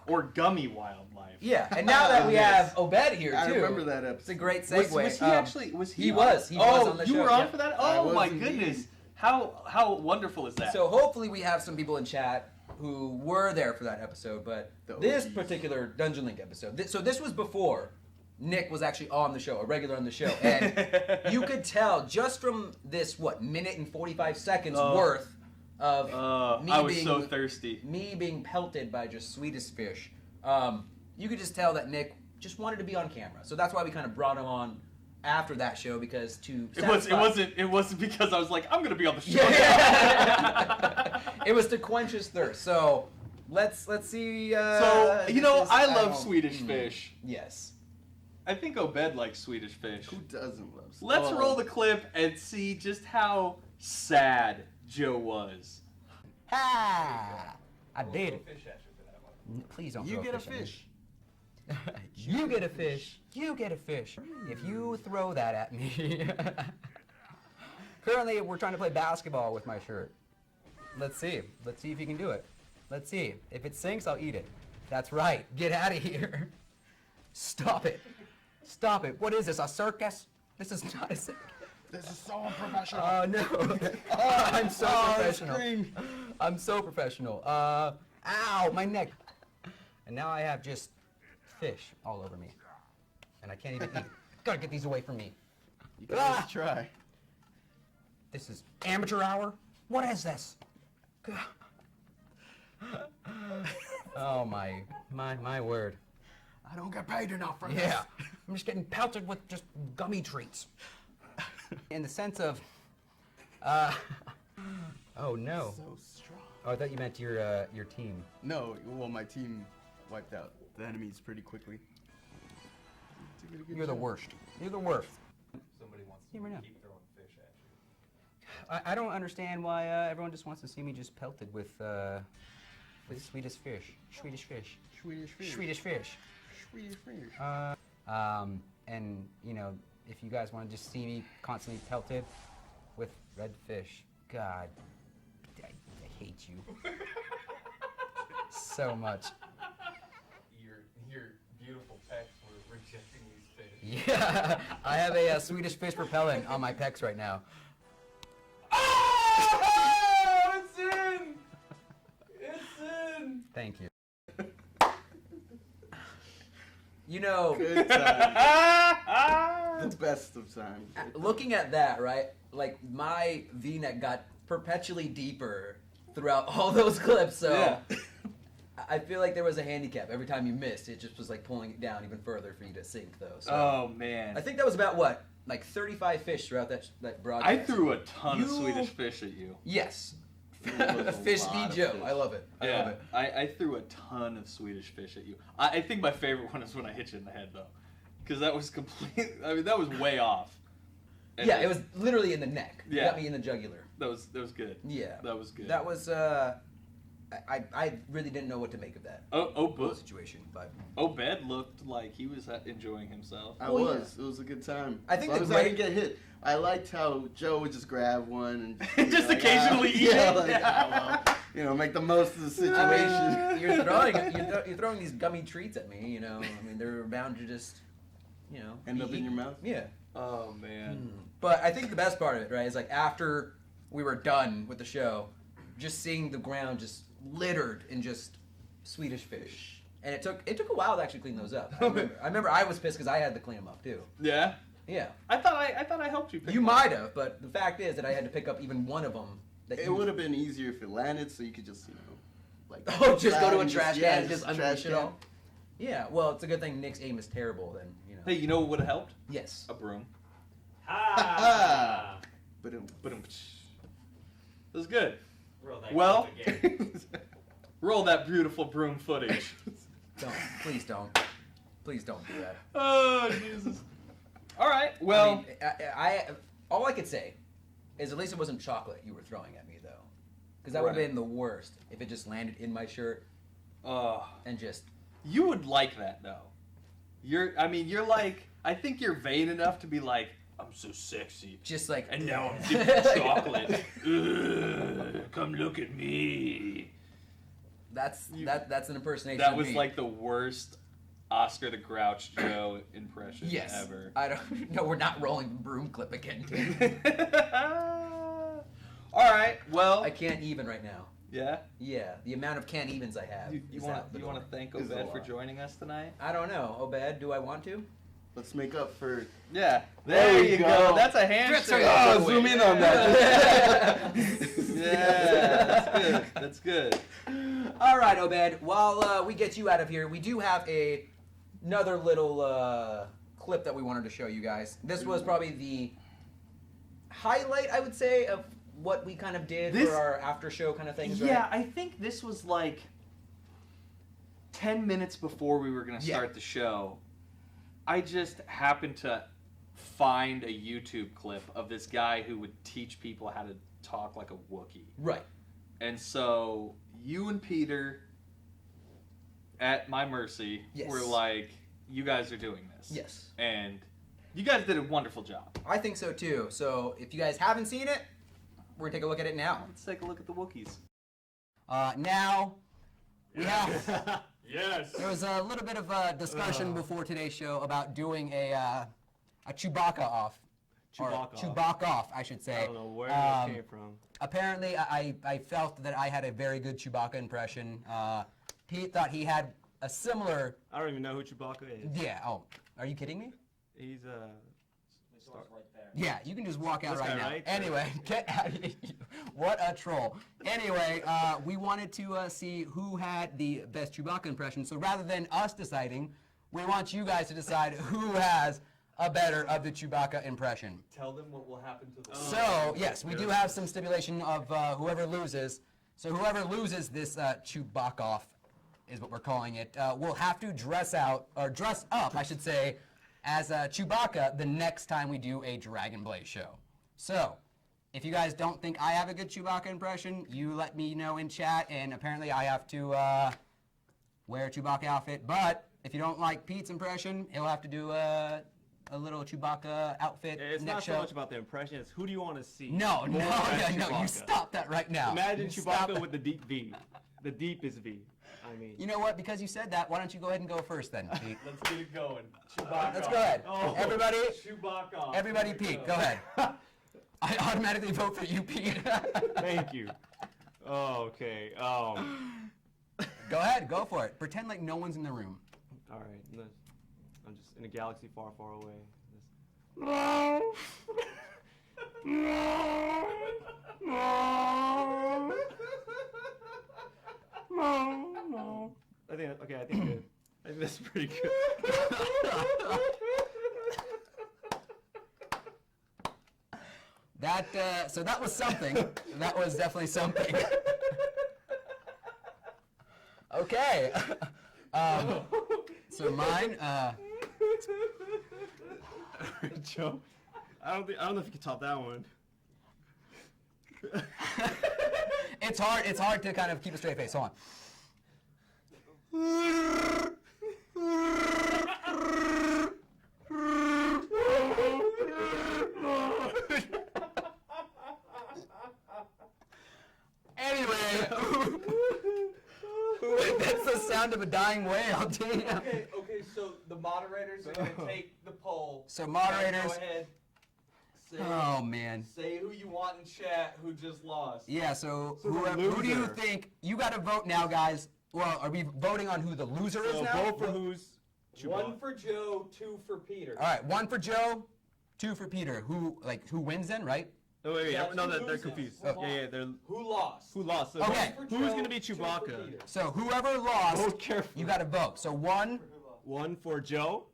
or gummy wildlife. Yeah, and now that we have Obed here too, I remember that episode. It's a great segue. Was he actually? Was he? He was. He was on the show. You were on yeah. for that? I Oh was my indeed. goodness! How wonderful is that? So hopefully we have some people in chat who were there for that episode. But this particular Dungeon Link episode, so this was before Nick was actually on the show, a regular on the show, and you could tell just from this minute and 45 seconds worth of me I was being so thirsty. Me being pelted by just Swedish fish. You could just tell that Nick just wanted to be on camera. So that's why we kind of brought him on after that show, because It wasn't because I was like, I'm gonna be on the show. It was to quench his thirst. So let's see. So you know, I love Swedish fish. Yes. I think Obed likes Swedish fish. Who doesn't love? Let's roll the clip and see just how sad Joe was. Ha! I did it. Please don't. You throw get a fish at me. fish. You get a fish. You get a fish. If you throw that at me. Currently, we're trying to play basketball with my shirt. Let's see. Let's see if you can do it. Let's see. If it sinks, I'll eat it. That's right. Get out of here. Stop it. Stop it. What is this, a circus? This is not a circus. This is so unprofessional. Oh, no. Oh, I'm so professional. I'm so professional. Ow, my neck. And now I have just fish all over me. And I can't even eat. Gotta get these away from me. You can always try. This is amateur hour? What is this? Oh, my word. I don't get paid enough for this. Yeah. I'm just getting pelted with just gummy treats. In the sense of, oh no. So strong. Oh, I thought you meant your team. No, well, my team wiped out the enemies pretty quickly. You're the worst. You're the worst. Somebody wants You never know. keep throwing fish at you. I don't understand why everyone just wants to see me just pelted with Swedish fish. Swedish fish. Swedish fish. Swedish fish. Swedish fish. And you know, if you guys want to just see me constantly pelted with red fish, God, I hate you so much. Your beautiful pecs were rejecting these fish. Yeah, I have a Swedish fish propellant on my pecs right now. Oh, it's in! It's in! Thank you. You know, Good time. The best of times. looking at that, right? Like my V-neck got perpetually deeper throughout all those clips. So Yeah. I feel like there was a handicap. Every time you missed, it just was like pulling it down even further for you to sink, though. So Oh man. I think that was about what, like 35 fish throughout that broadcast. I threw a ton of You- Swedish fish at you. Yes. It was a Fish v. lot of Joe. fish. I love it. I love it. I threw a ton of Swedish fish at you. I think my favorite one is when I hit you in the head, though. Because that was complete. I mean, that was way off. And Yeah, it was literally in the neck. You Yeah. got me in the jugular. That was good. Yeah. That was good. That was I really didn't know what to make of that Obed situation, but Obed looked like he was enjoying himself. I was. Yeah. It was a good time. I think as long as I didn't get hit. I liked how Joe would just grab one and just occasionally eat it. Well, make the most of the situation. I mean, you're throwing these gummy treats at me. I mean, they're bound to just, end up in your mouth. Yeah. Oh man. But I think the best part of it, right, is like after we were done with the show, just seeing the ground just littered in just Swedish fish, and it took a while to actually clean those up. I remember I was pissed because I had to clean them up too. Yeah. Yeah. I thought I helped you. You might have, but the fact is that I had to pick up even one of them. It would have been easier if it landed, so you could just just go to a trash can and just unleash it can. all. Yeah. Well, it's a good thing Nick's aim is terrible. Then Hey, you know what would have helped? Yes. A broom. Ha! But it was good. Roll roll that beautiful broom footage. Please don't do that. Oh Jesus! All right. Well, I all I could say is at least it wasn't chocolate you were throwing at me though, because that would have been the worst if it just landed in my shirt. And just. You would like that though. You're like, I think you're vain enough to be like, I'm so sexy. Just like, and now I'm dipped in chocolate. Come look at me. That's an impersonation. That of was me. like the worst Oscar the Grouch Joe impression ever. I don't. No, we're not rolling the broom clip again. All right. Well, I can't even right now. Yeah. Yeah. The amount of can't evens I have. You want to thank Obed for joining us tonight? I don't know, Obed. Do I want to? Let's make up for. Yeah. There you go. That's a handshake. Oh, zoom in on that. Yeah. That's good. All right, Obed. While we get you out of here, we do have another little clip that we wanted to show you guys. This was probably the highlight, I would say, of what we kind of did for our after show kind of things. Yeah, right? I think this was like 10 minutes before we were going to start the show. I just happened to find a YouTube clip of this guy who would teach people how to talk like a Wookiee. Right. And so you and Peter, at my mercy, were like, you guys are doing this. Yes. And you guys did a wonderful job. I think so too. So if you guys haven't seen it, we're going to take a look at it now. Let's take a look at the Wookiees. Now, we have... Yes. There was a little bit of a discussion before today's show about doing a Chewbacca off. Chewbacca off, I should say. I don't know where that came from. Apparently, I felt that I had a very good Chewbacca impression. Pete thought he had a similar... I don't even know who Chewbacca is. Yeah, oh, are you kidding me? He's right there. Yeah, you can just walk out This right guy, now. right? Anyway, get out of here. What a troll. Anyway, we wanted to see who had the best Chewbacca impression. So rather than us deciding, we want you guys to decide who has a better of the Chewbacca impression. Tell them what will happen to the... So, yes, we do have some stipulation of whoever loses. So whoever loses this Chewbacca off is what we're calling it, will have to dress up, I should say, as Chewbacca the next time we do a Dragon Blaze show. So, if you guys don't think I have a good Chewbacca impression, you let me know in chat, and apparently I have to wear a Chewbacca outfit. But if you don't like Pete's impression, he'll have to do a little Chewbacca outfit It's next not show. so much about the impression, it's who do you want to see? No, more as you Chewbacca. stop that right now. Imagine You stop Chewbacca that. with the deep V. The deepest V. I mean. You know what? Because you said that, why don't you go ahead and go first then, Pete? Let's get it going. Chewbacca. Let's go ahead. Oh, Everybody, Chewbacca. everybody, Pete, go ahead. I automatically vote for you, Pete. Thank you. Oh, okay. Go ahead, go for it. Pretend like no one's in the room. All right. I'm just in a galaxy far, far away. No. I think good. I think that's pretty good. So that was something. That was definitely something. Okay. So mine. Joe, I don't know if you can top that one. It's hard to kind of keep a straight face. Hold on. Anyway, that's the sound of a dying whale. Damn. Okay, so the moderators are going to take the poll. So moderators. Go ahead. Oh man. Say who you want in chat who just lost. Yeah, so who do you think? You got to vote now, guys. Well, are we voting on who the loser is now? Vote for who's Chewbacca. 1 for Joe, 2 for Peter. All right, 1 for Joe, 2 for Peter. Who wins then, right? Oh, wait. Yeah, No, who they're loses? confused. Who Yeah, they're. Who lost? Who lost? So Okay. Who's going to be Chewbacca? So whoever lost, Vote carefully. you got to vote. So 1, 1 for Joe.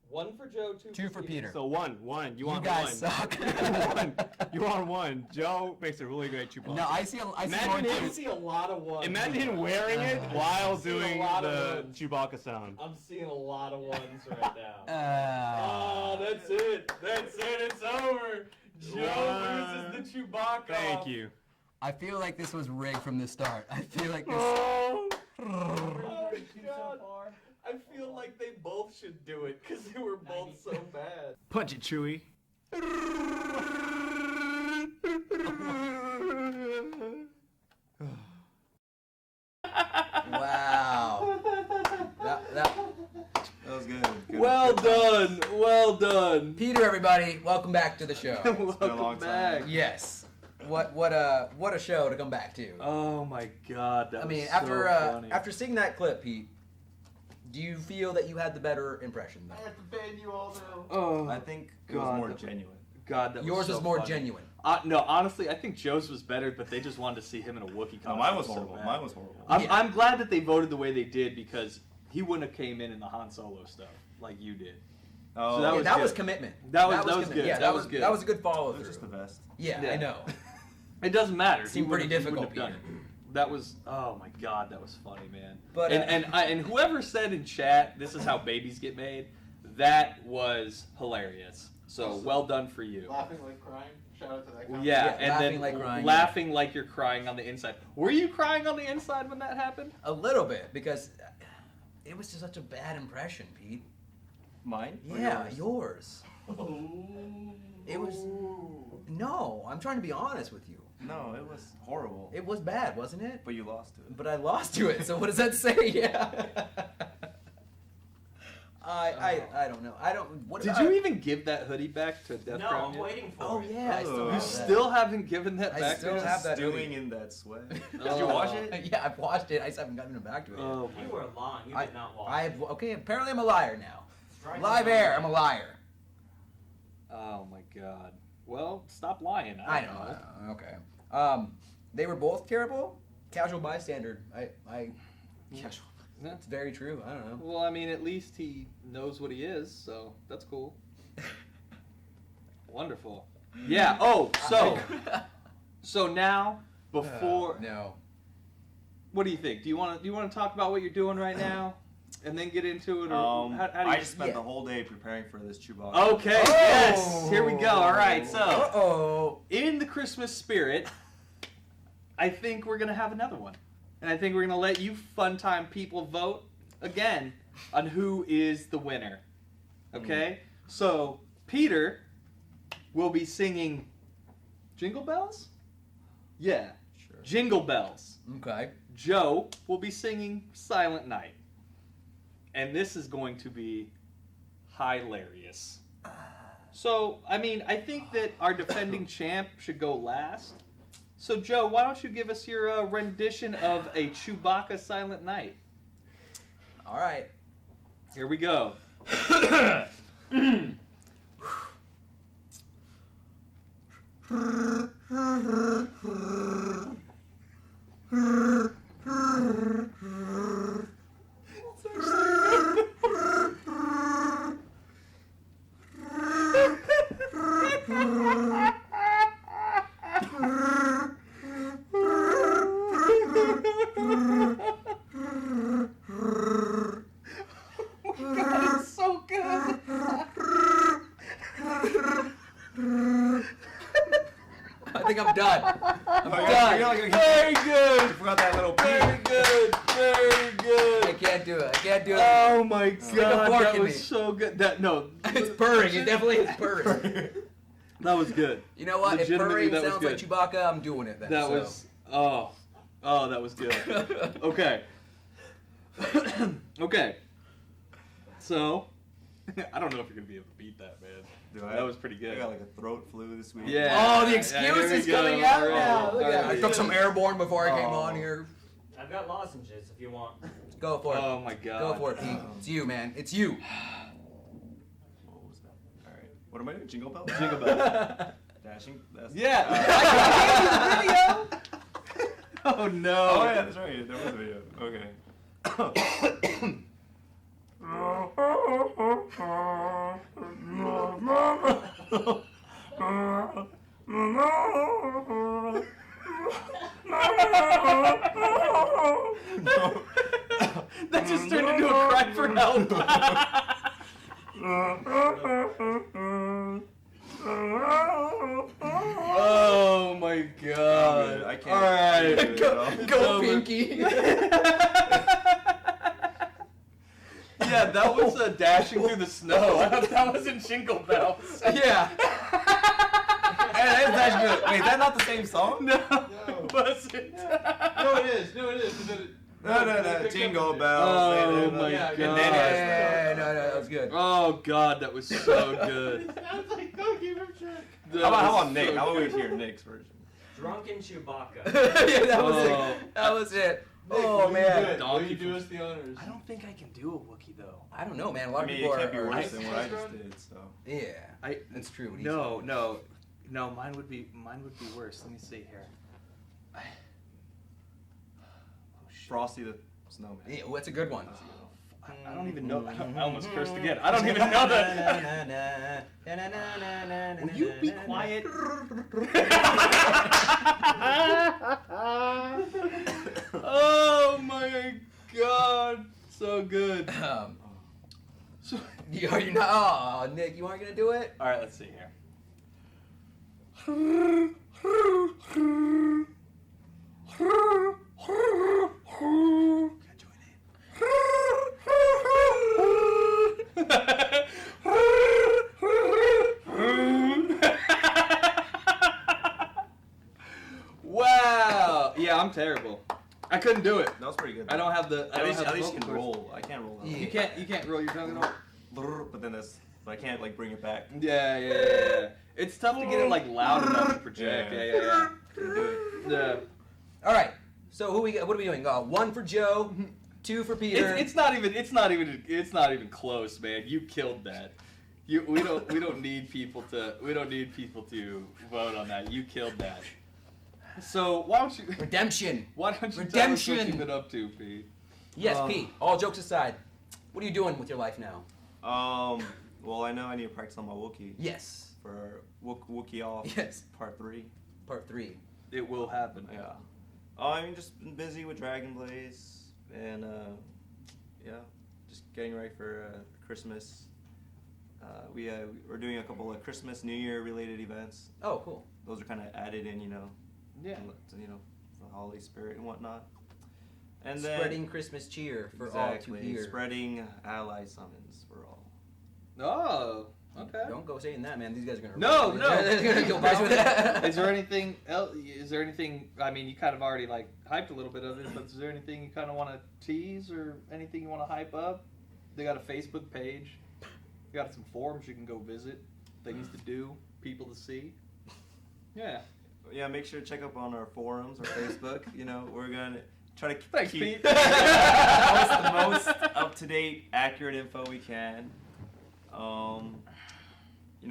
1 for Joe, 2 for Peter. So 1. You want guys 1. suck. 1. You want 1. Joe makes a really great Chewbacca. No, I see more Imagine him- I see a lot of ones. Imagine him wearing it while seeing a doing lot of the ones. Chewbacca sound. I'm seeing a lot of ones right now. Oh, That's it. It's over. Joe loses the Chewbacca. Thank you. I feel like this was rigged from the start. I feel like this. Oh, God. I feel like they both should do it because they were both so bad. Punch it, Chewie. Wow. That was good. Well done. Well done. Peter, everybody, welcome back to the show. Welcome back. Yes. What a show to come back to. Oh my God. That I mean, was after so funny. after seeing that clip, Pete, do you feel that you had the better impression? Though? I have to ban you all now. Oh, I think it was God, more that- genuine. God, that Yours was was so more funny. genuine. No, honestly, I think Joe's was better, but they just wanted to see him in a Wookiee costume. No, mine was so horrible. bad. Mine was horrible. I'm glad that they voted the way they did because he wouldn't have came in the Han Solo stuff like you did. Oh, So that was that good. was commitment. That was commitment. good. Yeah, That was good. That was a good follow it was through. just the best. Yeah, Yeah. I know. It doesn't matter. Seemed He pretty wouldn't- he difficult, wouldn't have done it. That was, oh my God, that was funny, man. But, and whoever said in chat, this is how babies get made, that was hilarious. So well done for you. Laughing like crying. Shout out to that guy. Yeah, and laughing then like crying, laughing like you're crying on the inside. Were you crying on the inside when that happened? A little bit because it was just such a bad impression, Pete. Mine? Or Yeah, yours? It was. No, I'm trying to be honest with you. No, it was horrible. It was bad, wasn't it? But you lost to it. But I lost to it. So what does that say? Yeah. I don't know. I don't. What Did about, you even give that hoodie back to Death No, Crown I'm yet? waiting for Oh it. yeah, I still Oh. have You that. still haven't given that I back still to us? have that Stewing hoodie. in that sweat. Did Oh. you wash it? Yeah, I've watched it. I just haven't gotten it back to it. Oh, You were lying. You did not watch. I have. Okay, apparently I'm a liar now. Strike Live one. air. I'm a liar. oh my God. Well, stop lying. I know. Okay. They were both terrible. Casual bystander. I. Casual. That's very true. I don't know. Well, I mean, at least he knows what he is, so that's cool. Wonderful. Yeah. Oh, so now before. No. What do you think? Do you want to talk about what you're doing right now, and then get into it, or how do you? I just spent Yeah. the whole day preparing for this Chewbacca. Okay. Oh! Yes. Here we go. All right. So, Uh-oh. in the Christmas spirit, I think we're gonna have another one, and I think we're gonna let you fun time people vote again on who is the winner. Okay. So Peter will be singing Jingle Bells. Yeah. Sure. Jingle Bells. Okay. Joe will be singing Silent Night. And this is going to be hilarious. So, I mean, I think that our defending champ should go last. So, Joe, why don't you give us your rendition of a Chewbacca Silent Night? All right. Here we go. God, it's so good. I think I'm done. I'm done. Very good. You forgot that little P. Very good. Very good. I can't do it. I can't do it. Oh my god, fork that in was me. so good. No, It's purring. It definitely is purring. that was good. You know what? If Legitimately, purring that was sounds like good. Chewbacca, I'm doing it then. That so. was that was good. Okay. Okay. So, I don't know if you're gonna be able to beat that, man. That was pretty good. I got like a throat flu this week. Yeah. Oh, the Yeah, excuse here we is go. coming out Alright, now. Look at that. I alright. took some airborne before I came on here. I've got lozenges if you want. Go for it. Oh my god. Go for it, Pete. It's you, man. It's you. What was that? All right. What am I doing? Jingle bell? Jingle bell. Dashing? That's Yeah. Oh no. Oh yeah, that's right. There was a video. Okay. That just turned into a cry for help. Oh my god. I can't. Alright. Go, Pinky. Yeah, that was dashing through the snow. I thought that was in Jingle Bells. Yeah. Wait, is that not the same song? No, it wasn't. No, it is. No, Jingle bells. Oh my And god. then Yeah, no, that was good. Oh god, that was so good. Sounds like Cookie from Shrek. That how was about Nick? so How about we good. hear Nick's version? Drunken Chewbacca. Yeah, that was Oh. it. That was it. Nick, Oh, will you man. do it? Will Donkey you do from- us the honors? I don't think I can do a Wookiee though. I don't know, man. A lot I of mean, people it can't be are. worse than what I just did. So. Yeah. That's true. What he No, mine would be worse. Let me see here. Oh, shit. Frosty the Snowman. said. Yeah, well, that's a good one. I don't even know. I almost cursed again. I don't even know that. Will you be quiet? Oh my god, so good. Are you not? Oh, Nick, you aren't gonna do it? All right, let's see here. Wow. Yeah, I'm terrible. I couldn't do it. That was pretty good. I don't have the. I At don't least, have at the least you can vocal cords. roll. I can't roll. Yeah. You can't roll your tongue at all. But then I can't like bring it back. Yeah. It's tough to get it like loud enough to project. Yeah. Yeah. All right. So what are we doing? 1 for Joe, 2 for Peter. It's not even close, man. You killed that. We don't need people to vote on that. You killed that. So why don't you Redemption. tell us what Redemption. you've been up to, Pete? Yes, Pete. All jokes aside, what are you doing with your life now? Well, I know I need to practice on my Wookiee Yes. for Wookiee off. Yes. Part 3. Part 3. It will happen. Yeah. I mean, just been busy with Dragon Blaze and yeah, just getting ready for Christmas. We're doing a couple of Christmas, New Year related events. Oh, cool. Those are kind of added in, Yeah. for the holiday spirit and whatnot. And Spreading Christmas cheer for exactly, all to hear. Spreading ally summons for all. Oh, okay. Don't go saying that, man. These guys are gonna. No. They're gonna go back with that. Is there anything else? Is there anything? I mean, you kind of already like hyped a little bit of it, but is there anything you kind of want to tease or anything you want to hype up? They got a Facebook page. They got some forums you can go visit. Things to do, people to see. Yeah. Yeah, make sure to check up on our forums or Facebook. We're gonna try to Thanks, keep Pete. the most up-to-date, accurate info we can.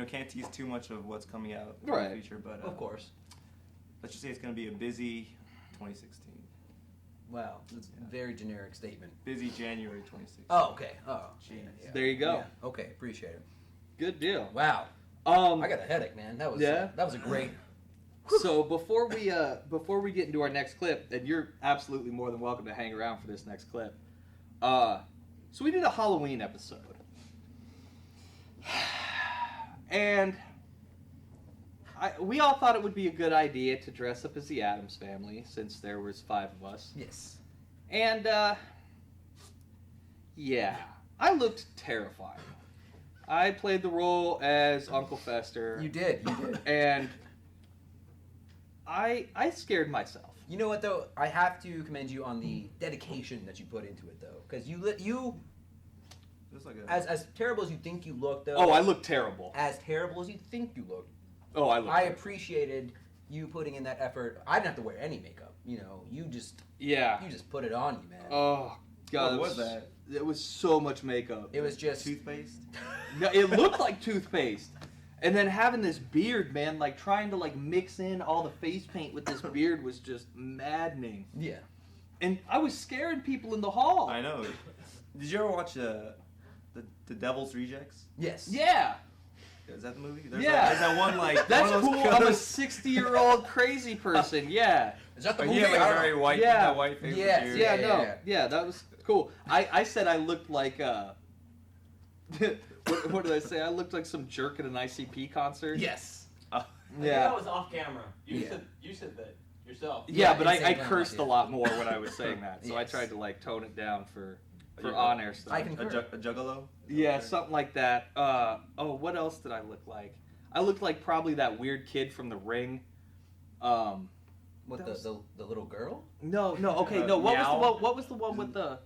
Can't tease too much of what's coming out in Right. the future, but Of course. let's just say it's gonna be a busy 2016. Wow, that's a very generic statement. Busy January 2016. Oh, okay. Oh, Jeez. There you go. Yeah. Okay, appreciate it. Good deal. Wow. I I got a headache, man. That was Yeah? That was a great. So before we get into our next clip, and you're absolutely more than welcome to hang around for this next clip. So we did a Halloween episode. And we all thought it would be a good idea to dress up as the Addams Family since there was 5 of us. Yes. And yeah, I looked terrifying. I played the role as Uncle Fester. You did. And I scared myself. You know what though? I have to commend you on the dedication that you put into it though, because you. As terrible as you think you look though. Oh, I look terrible. As terrible as you think you look. Oh, I look. I appreciated you putting in that effort. I didn't have to wear any makeup. You know, you just put it on you, man. Oh God, what was that? It was so much makeup. It was just toothpaste. No, it looked like toothpaste. And then having this beard, man, like trying to like mix in all the face paint with this beard was just maddening. Yeah. And I was scaring people in the hall. I know. Did you ever watch the Devil's Rejects? Yes. Yeah. Is that the movie? There's that one like. That's one of cool. those I'm a 60-year-old crazy person. Yeah. Is that the He movie? had like a very white, white face. Yes. Yeah, that was cool. I said I looked like what did I say? I looked like some jerk at an ICP concert. Yes. I think that was off camera. You said that yourself. Yeah, but I cursed a lot more when I was saying that, so I tried to like tone it down for on-air stuff. I concur. A juggalo? Yeah, something like that. What else did I look like? I looked like probably that weird kid from The Ring. What the little girl? No. Okay, no. What was the one with the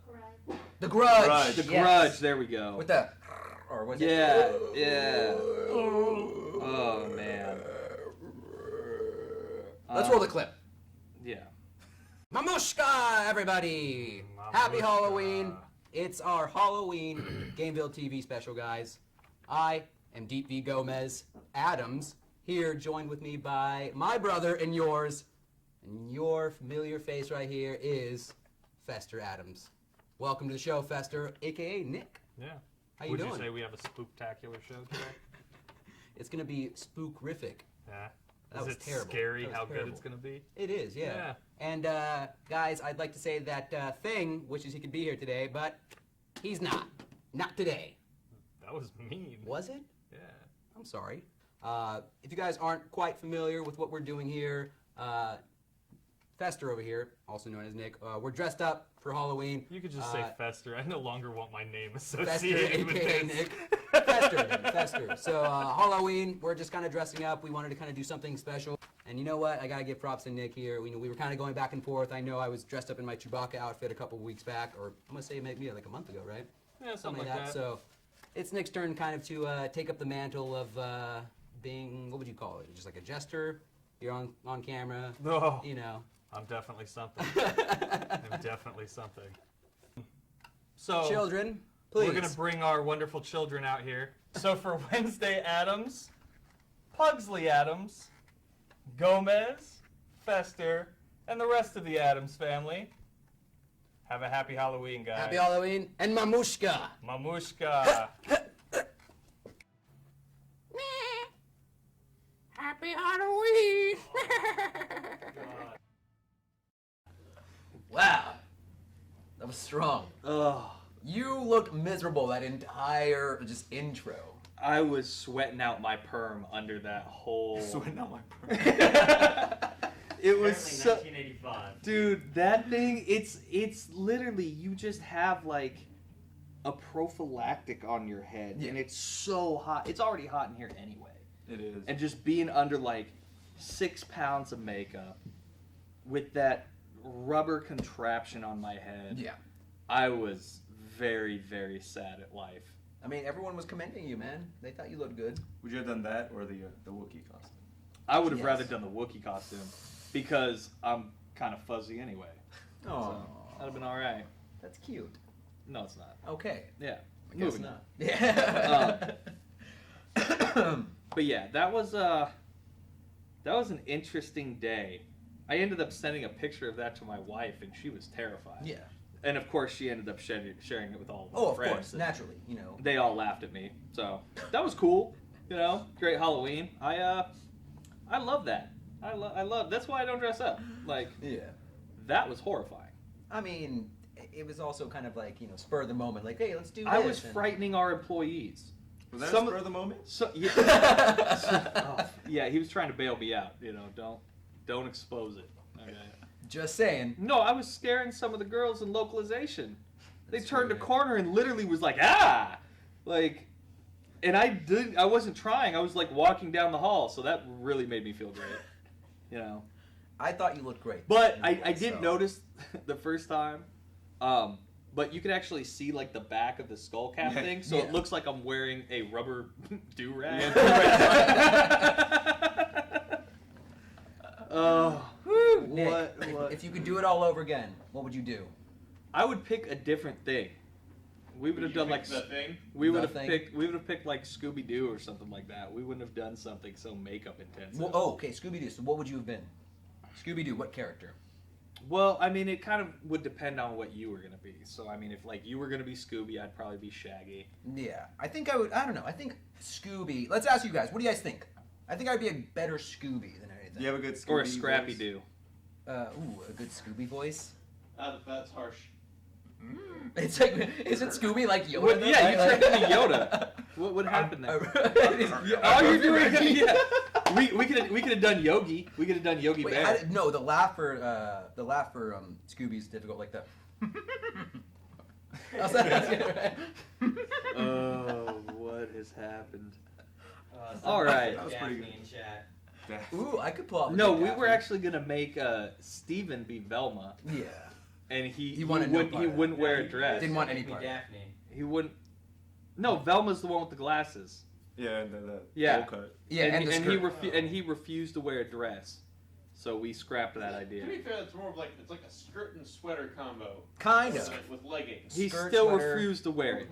Grudge? The Grudge. There we go. With the or was it? Yeah. Oh man. Let's roll the clip. Yeah. Mamushka, everybody! Happy Halloween! It's our Halloween GAMEVIL TV special, guys. I am Deep V Gomez Adams, here joined with me by my brother and yours. And your familiar face right here is Fester Adams. Welcome to the show, Fester, a.k.a. Nick. Yeah. How you doing? Would you say we have a spooktacular show today? It's going to be spookrific. Yeah. That Is was it terrible. scary how good it's going to be? It is, yeah. And guys, I'd like to say that Thing wishes he could be here today, but he's not. Not today. That was mean. Was it? Yeah. I'm sorry. If you guys aren't quite familiar with what we're doing here, Fester over here, also known as Nick, we're dressed up for Halloween. You could just say Fester. I no longer want my name Fester, associated with a.k.a. this. Nick. Fester. So Halloween, we're just kind of dressing up. We wanted to kind of do something special. And you know what? I got to give props to Nick here. We were kind of going back and forth. I know I was dressed up in my Chewbacca outfit a couple weeks back, or I'm going to say maybe like a month ago, right? Yeah, something like that. So it's Nick's turn kind of to take up the mantle of being, what would you call it? Just like a jester? You're on camera. Oh. You know. I'm definitely something. I'm definitely something. So, children, please. We're going to bring our wonderful children out here. So for Wednesday Adams, Pugsley Adams, Gomez, Fester, and the rest of the Adams family, have a happy Halloween, guys. Happy Halloween. And Mamushka. Mamushka. Happy Halloween. Wow. That was strong. Ugh. You looked miserable that entire just intro. I was sweating out my perm under that whole. Sweating out my perm. It was so. 1985. Dude, that thing. It's literally you just have like a prophylactic on your head, and it's so hot. It's already hot in here anyway. It is. And just being under like 6 pounds of makeup with that rubber contraption on my head. Yeah. I was very, very sad at life. I mean, everyone was commending you, man. They thought you looked good. Would you have done that or the Wookiee costume? I would have rather done the Wookiee costume because I'm kind of fuzzy anyway. Oh, so that'd have been all right. That's cute. No, it's not. Okay. Yeah. I guess Moving not. on. Yeah. But yeah, that was an interesting day. I ended up sending a picture of that to my wife, and she was terrified. Yeah. And of course, she ended up sharing it with all of her Oh, of friends. course, naturally, you know. They all laughed at me, so that was cool. You know, great Halloween. I love that. I love. That's why I don't dress up. Like, yeah, that was horrifying. I mean, it was also kind of like spur of the moment. Like, hey, let's do this. I was frightening our employees. Was that spur of the moment? Yeah, he was trying to bail me out. You know, don't expose it. Okay. Just saying. No, I was scaring some of the girls in localization. They turned a corner and literally was like, ah! Like, and I wasn't trying. I was like walking down the hall, so that really made me feel great. You know. I thought you looked great. But I did notice the first time, but you can actually see like the back of the skull cap thing, so it looks like I'm wearing a rubber do-rag. Nick, if you could do it all over again, what would you do? I would pick a different thing. We would have done like the thing. We would have picked like Scooby Doo or something like that. We wouldn't have done something so makeup intensive. Well, okay, Scooby Doo. So what would you have been? Scooby Doo, what character? Well, I mean, it kind of would depend on what you were gonna be. So I mean, if like you were gonna be Scooby, I'd probably be Shaggy. Yeah, I think I would. I don't know. I think Scooby. Let's ask you guys. What do you guys think? I think I'd be a better Scooby than anything. You have a good Scooby or a Scrappy Doo. A good Scooby voice. That's harsh. It's like, is it Scooby like Yoda? Well, yeah, you turned into Yoda. What would happen there? All you're doing, yeah. We could have done Yogi. We could have done Yogi Bear. No, the laugh for Scooby's difficult like that. Oh, what has happened? All right. That was pretty good. Chat. Ooh, I could pull out. No, we were actually gonna make Steven be Velma. Yeah. And he wouldn't wear a dress. Didn't want any part. Daphne. He wouldn't. No, Velma's the one with the glasses. Yeah, the yeah. bowl cut. Yeah, and he refused to wear a dress, so we scrapped that idea. To be fair, it's more of like it's like a skirt and sweater combo. Kind of. With leggings. He still refused to wear it.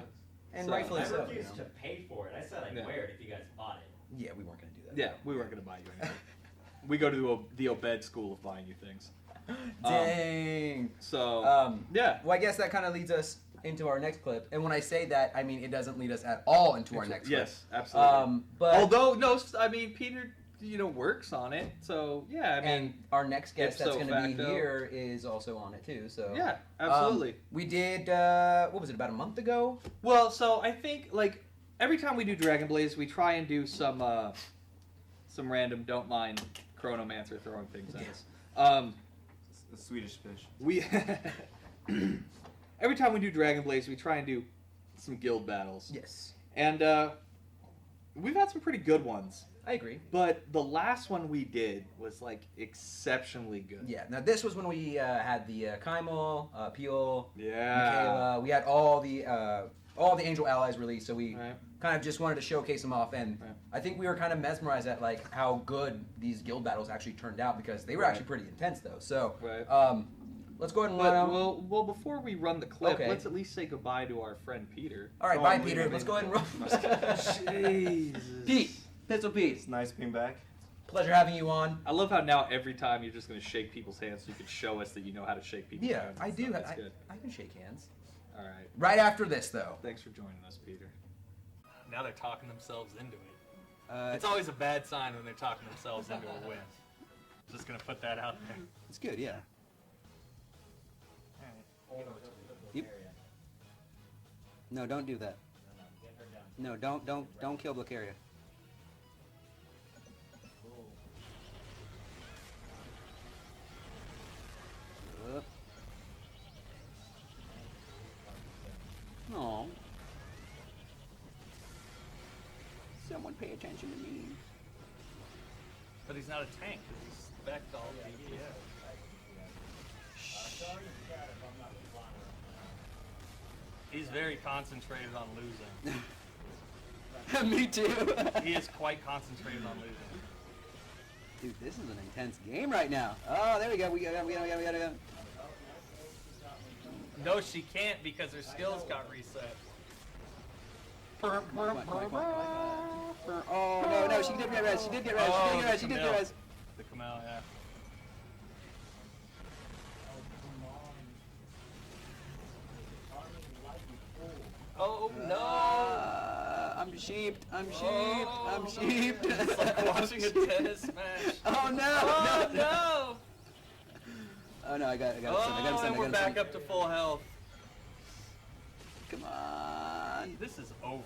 And rightfully so. I refused to pay for it. I said I'd wear it if you guys bought it. Yeah, we weren't gonna do that. Yeah, we weren't gonna buy you anything. We go to the Obed school of buying you things. Dang. Yeah. Well, I guess that kind of leads us into our next clip. And when I say that, I mean it doesn't lead us at all into our next clip. Yes, absolutely. But although no, I mean Peter, works on it. So yeah, I mean, and our next guest that's going to be here is also on it too. So yeah, absolutely. We did what was it, about a month ago? Well, so I think like every time we do Dragon Blaze, we try and do some random don't mind Chronomancer throwing things at us. The Swedish fish. We every time we do Dragon Blaze, we try and do some guild battles. Yes. And we've had some pretty good ones. I agree. But the last one we did was like exceptionally good. Yeah. Now this was when we had the Kaimal, Peel, yeah, Michaela. We had all the Angel allies released, so we kind of just wanted to showcase them off, and I think we were kind of mesmerized at like how good these guild battles actually turned out because they were actually pretty intense though. So let's go ahead and well, before we run the clip, let's at least say goodbye to our friend Peter. All right, bye Peter. Let's go ahead and run. Jesus. Pete, Pistol Pete. It's nice being back. Pleasure having you on. I love how now every time you're just going to shake people's hands so you can show us that you know how to shake people's hands. Yeah, I do. That's good. I can shake hands. All right. Right after this, though. Thanks for joining us, Peter. Now they're talking themselves into it. It's always a bad sign when they're talking themselves into a win. Just gonna put that out there. It's good, yeah. Yep. No, don't do that. No, don't kill Blockaria. Oh. Someone pay attention to me. But he's not a tank because he's specced all the He's very concentrated on losing. Me too. He is quite concentrated on losing. Dude, this is an intense game right now. Oh, there we go. We gotta go. No, she can't because her skills got reset. Oh no, she did get res. She did get res. She did get res. The Kamel, yeah. Oh no! I'm sheeped. I'm sheeped. It's like watching a tennis match. Oh no! Oh no! Oh no! I got him. And we're back up to full health. Come on. This is over.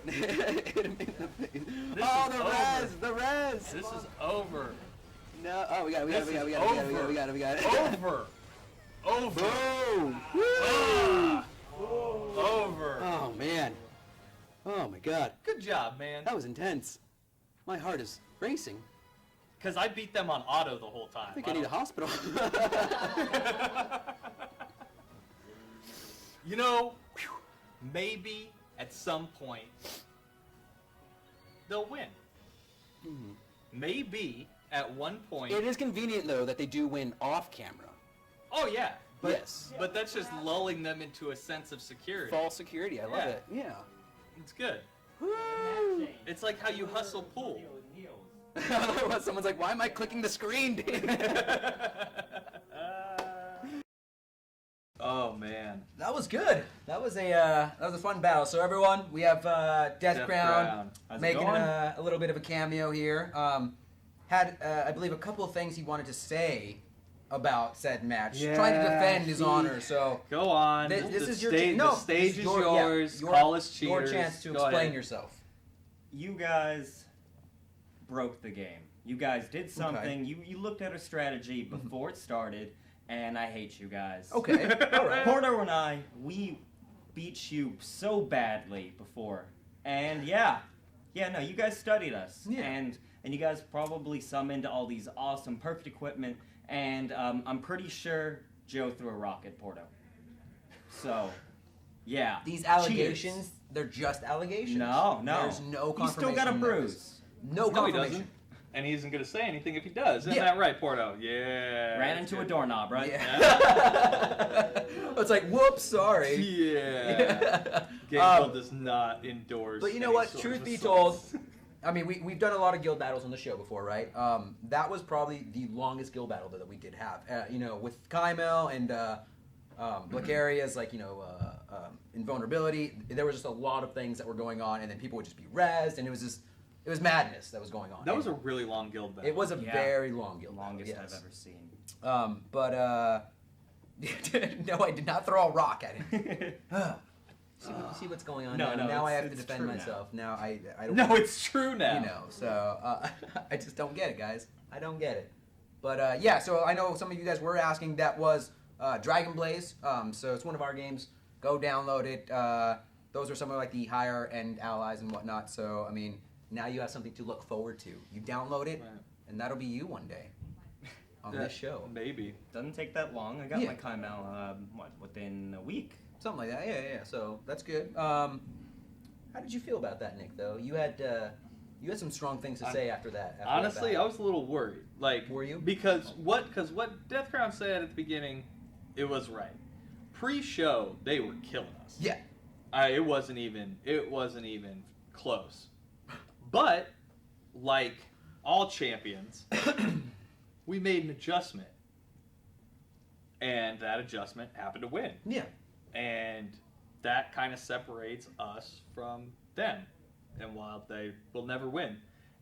Hit him in the face. Oh, The res. This is over. No. Oh, we got it. Over. Boom. Over. Oh man. Oh my God. Good job, man. That was intense. My heart is racing. Because I beat them on auto the whole time. I think I need a hospital. You know, maybe at some point they'll win. Maybe at one point. It is convenient though that they do win off camera. Oh yeah. But, yes. But that's just lulling them into a sense of security. False security. I love it. Yeah. It's good. It's like how you hustle pool. Someone's like, why am I clicking the screen? Oh man, that was good. That was a fun battle. So everyone, we have Death Crown making a little bit of a cameo here. Had I believe a couple of things he wanted to say about said match, trying to defend his honor. So go on. This is your the stage is yours. Call us cheaters. Your chance to explain yourself. You guys broke the game. You guys did something. Okay. You looked at a strategy before it started, and I hate you guys. Okay, all right. Porto and I, we beat you so badly before, and no, you guys studied us, and you guys probably summoned all these awesome, perfect equipment, and I'm pretty sure Joe threw a rock at Porto. So, yeah. These allegations, they're just allegations? No. There's no confirmation. He's still got a bruise. No confirmation. He doesn't. And he isn't going to say anything if he does. Isn't that right, Porto? Yeah. Ran into a doorknob, right? Yeah. It's like, whoops, sorry. Yeah. GAMEVIL does not endorse. But you know what? Truth be told, I mean, we've done a lot of guild battles on the show before, right? That was probably the longest guild battle that we did have. With Kymel and Blacaria's, invulnerability, there was just a lot of things that were going on, and then people would just be rezzed, and it was madness that was going on. That was a really long guild battle. It was a very long guild battle. Longest I've ever seen. No, I did not throw a rock at him. See what's going on now I have to defend myself. Now I don't. No, it's true now. So I just don't get it, guys. I don't get it. But so I know some of you guys were asking. That was Dragon Blaze. So it's one of our games. Go download it. Those are some of the higher end allies and whatnot. So I mean, now you have something to look forward to. You download it, and that'll be you one day on this show. Maybe. Doesn't take that long. I got my Kymel within a week. Something like that. Yeah. So that's good. How did you feel about that, Nick? Though you had some strong things to say after that. Honestly, I was a little worried. Were you? Because what Death Crown said at the beginning, it was right. Pre-show, they were killing us. Yeah. It wasn't even close. But like all champions, we made an adjustment, and that adjustment happened to win. Yeah. And that kind of separates us from them. And while they will never win,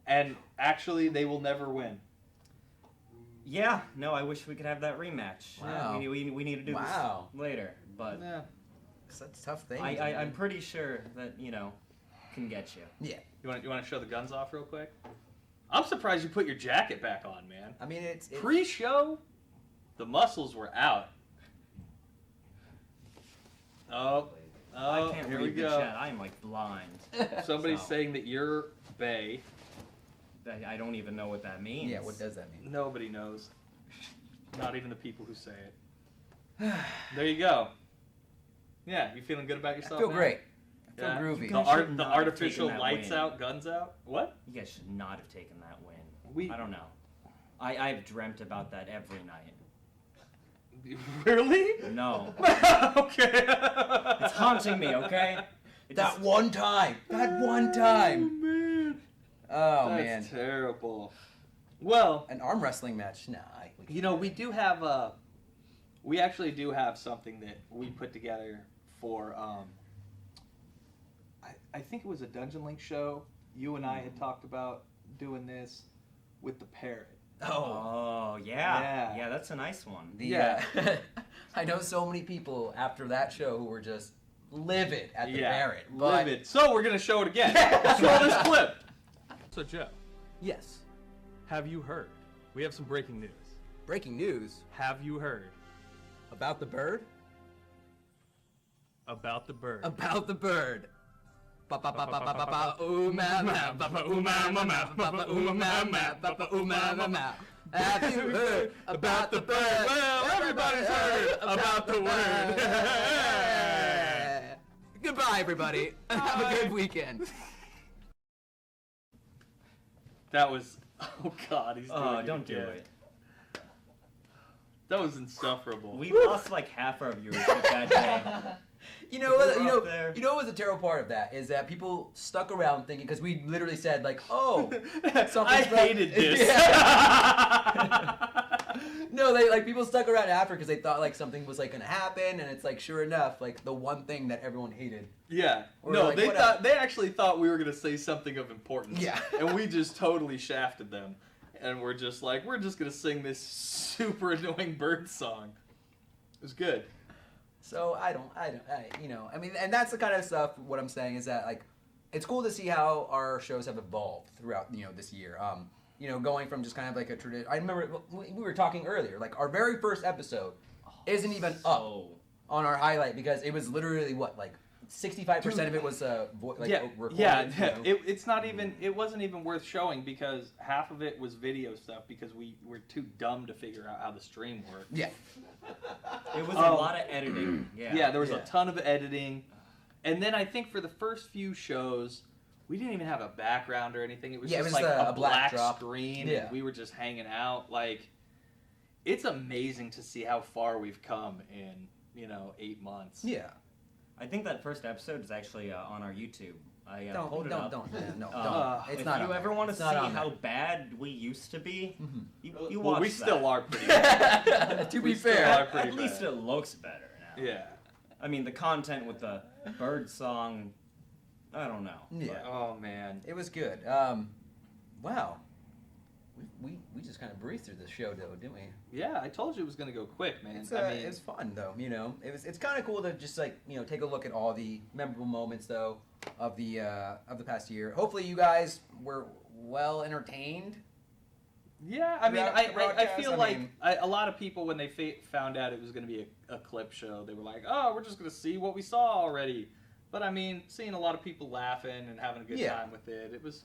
and actually they will never win. Yeah, no, I wish we could have that rematch. Wow. We need to do this later, but that's a tough thing. I'm pretty sure that can get you. Yeah. You want to show the guns off real quick? I'm surprised you put your jacket back on, man. I mean, it's pre-show. The muscles were out. Oh, I can't here read we the go. chat. I'm blind. Somebody's saying that you're Bay. I don't even know what that means. Yeah, what does that mean? Nobody knows. Not even the people who say it. There you go. Yeah, you feeling good about yourself? I feel now? great. I feel groovy. The artificial lights out, guns out. What? You guys should not have taken that win. I don't know. I've dreamt about that every night. Really? No. Okay. It's haunting me, okay? That one time. Man. Oh, That's man. terrible. Well, an arm wrestling match. Nah. We actually do have something that we put together for, I think it was a Dungeon Link show. You and I had talked about doing this with the parrot. Oh, yeah. Yeah, that's a nice one. I know so many people after that show who were just livid at the Barrett. But... livid. So we're gonna show it again. Show this clip. So Joe. Yes. Have you heard? We have some breaking news. Breaking news? Have you heard? About the bird? About the bird. About the bird. Ba ba ba ba ba ba ba ooh ma ma ba ba ooh ma ma ma ba ba ooh ma ma ba ba ooh ma ma ma. Have you heard about the bird? Well, everybody's heard about the word. Goodbye, everybody. Have a good weekend. That was. Oh God, he's doing it. Don't do again. it. That was insufferable. We lost like half our viewership that day. You know what was the terrible part of that is that people stuck around thinking, because we literally said like, oh, I hated this. No, people stuck around after because they thought like something was like gonna happen, and it's like sure enough, like the one thing that everyone hated. Yeah. Or No, like, they actually thought we were gonna say something of importance. Yeah. And we just totally shafted them, and we're just gonna sing this super annoying bird song. It was good. So I mean, and that's the kind of stuff. What I'm saying is that like, it's cool to see how our shows have evolved throughout this year. Going from just kind of like a tradition. I remember we were talking earlier, like our very first episode isn't even up on our highlight because it was literally what, like 65% of it was recorded. It's not even. It wasn't even worth showing because half of it was video stuff because we were too dumb to figure out how the stream worked. Yeah. It was a lot of editing. Yeah, there was a ton of editing. And then I think for the first few shows, we didn't even have a background or anything. It was just like a black screen and we were just hanging out. Like, it's amazing to see how far we've come in, 8 months. Yeah. I think that first episode is actually on our YouTube. I don't pulled it up. Don't. If you ever want to see how bad we used to be, you watch we that. still are pretty bad. To be fair, at least it looks better now. Yeah. I mean, the content with the bird song, I don't know. Yeah. But. Oh man, it was good. Wow. We just kind of breezed through the show though, didn't we? Yeah, I told you it was gonna go quick, man. It was fun though, It's kind of cool to just like take a look at all the memorable moments though of the past year. Hopefully you guys were well entertained. Yeah, I mean, I feel like a lot of people when they found out it was gonna be a clip show, they were like, oh, we're just gonna see what we saw already. But I mean, seeing a lot of people laughing and having a good time with it, it was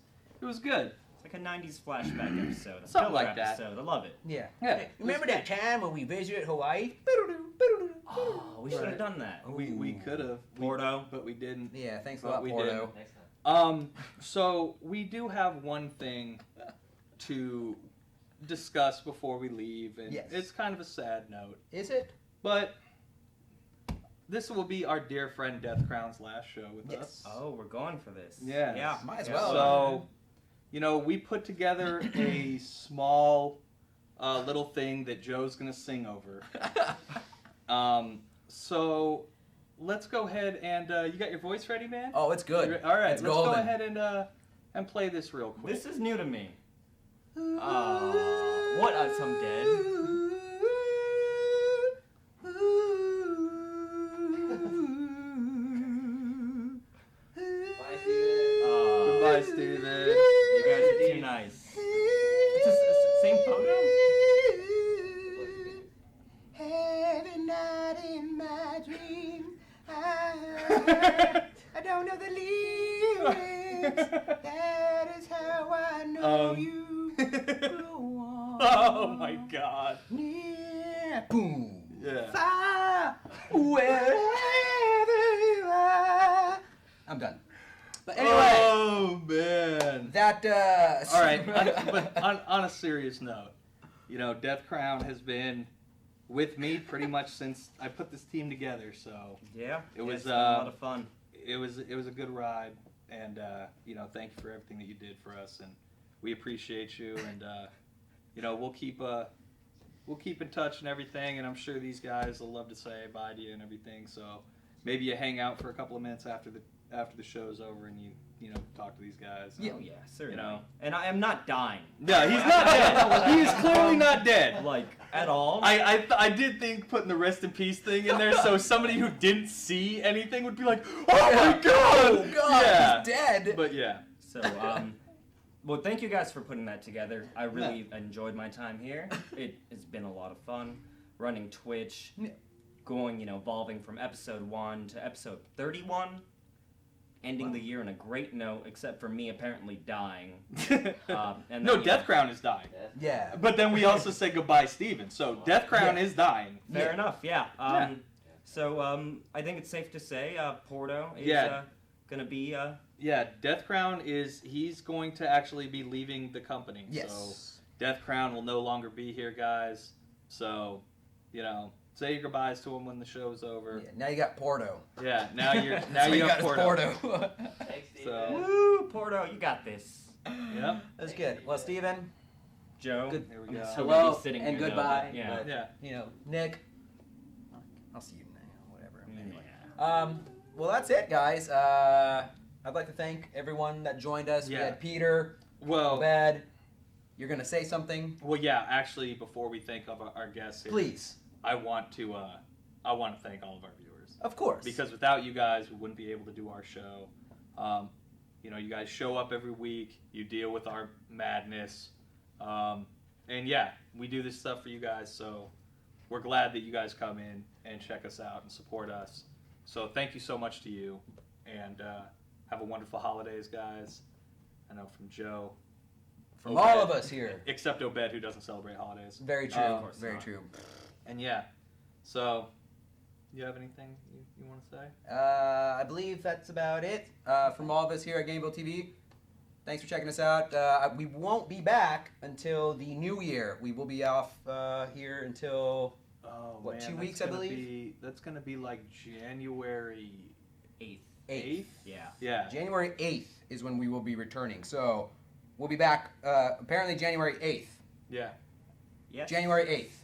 good. It's like a 90s flashback episode. Something like that. Episode. I love it. Yeah. Hey, remember that time when we visited Hawaii? Oh, we should have done that. We could have. Porto. But we didn't. Yeah, thanks a lot, Porto. So we do have one thing to discuss before we leave, and it's kind of a sad note. Is it? But this will be our dear friend Death Crown's last show with us. Oh, we're going for this. Yeah. Might as well. So, we put together a small little thing that Joe's going to sing over. So, let's go ahead and, you got your voice ready, man? Oh, it's good. All right, let's go ahead and play this real quick. This is new to me. What? Some dead? Goodbye, Steven. You guys are too nice. It's the same photo? Every night in my dream, I don't know the lyrics. That is how I know you go on. Oh my God. Near, boom, far, wherever you are. I'm done. But anyway. Oh man. That. All right. But on a serious note, Death Crown has been with me pretty much since I put this team together. So it was a lot of fun. It was a good ride, and thank you for everything that you did for us, and we appreciate you, and we'll keep in touch and everything, and I'm sure these guys will love to say bye to you and everything. So maybe you hang out for a couple of minutes after the show's over and you talk to these guys. Yeah, certainly. And I am not dying. Yeah, he's not dead. He is clearly not dead. Like, at all. I did think putting the rest in peace thing in there so somebody who didn't see anything would be like, oh my god! Oh god, yeah. he's dead! But yeah. So, well, thank you guys for putting that together. I really enjoyed my time here. It has been a lot of fun. Running Twitch, going, evolving from episode 1 to episode 31. Ending the year on a great note, except for me apparently dying. And no, Death Crown is dying. Yeah. But then we also say goodbye, Steven. So Death Crown is dying. Fair enough, yeah. So I think it's safe to say Porto is going to be... Yeah, Death Crown he's going to actually be leaving the company. Yes. So Death Crown will no longer be here, guys. So, say your goodbyes to him when the show's over. Yeah, now you got Porto. Yeah, now you got Porto. Thanks, Steven. So. Woo, Porto, you got this. Yep. That's good. Well, Steven. Joe. Good. There we go. Hello sitting and here, goodbye. Though, but, Nick. I'll see you now. Whatever. Anyway. Well, that's it, guys. I'd like to thank everyone that joined us. We had Peter. Obed. You're gonna say something? Well, yeah. Actually, before we thank our guests here, please. I want to thank all of our viewers. Of course. Because without you guys, we wouldn't be able to do our show. You guys show up every week. You deal with our madness. And yeah, we do this stuff for you guys. So we're glad that you guys come in and check us out and support us. So thank you so much to you. And have a wonderful holidays, guys. I know from Joe. From Obed, all of us here. Except Obed, who doesn't celebrate holidays. Very true. Very true. And yeah, so you have anything you want to say? I believe that's about it. From all of us here at GAMEVIL TV, thanks for checking us out. We won't be back until the new year. We will be off here until, 2 weeks, I believe? That's going to be like January 8th. 8th? Yeah. January 8th is when we will be returning. So we'll be back apparently January 8th. Yeah. Yes. January 8th.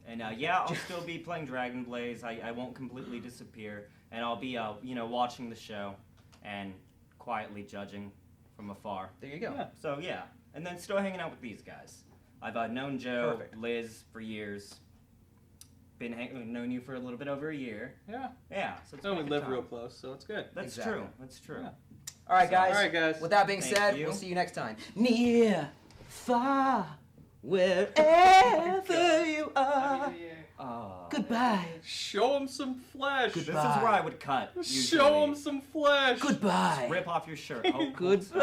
And I'll still be playing Dragon Blaze. I won't completely disappear, and I'll be watching the show and quietly judging from afar. There you go. Yeah. So and then still hanging out with these guys. I've known Joe, Liz for years. Known you for a little bit over a year. Yeah. Yeah. So it's we live real close, so it's good. That's true. That's true. Yeah. All right, guys. With that being said, you. We'll see you next time. Near, far, wherever you are. Goodbye. Show him some flesh. This is where I would cut. Usually. Show him some flesh. Goodbye. Just rip off your shirt. Goodbye.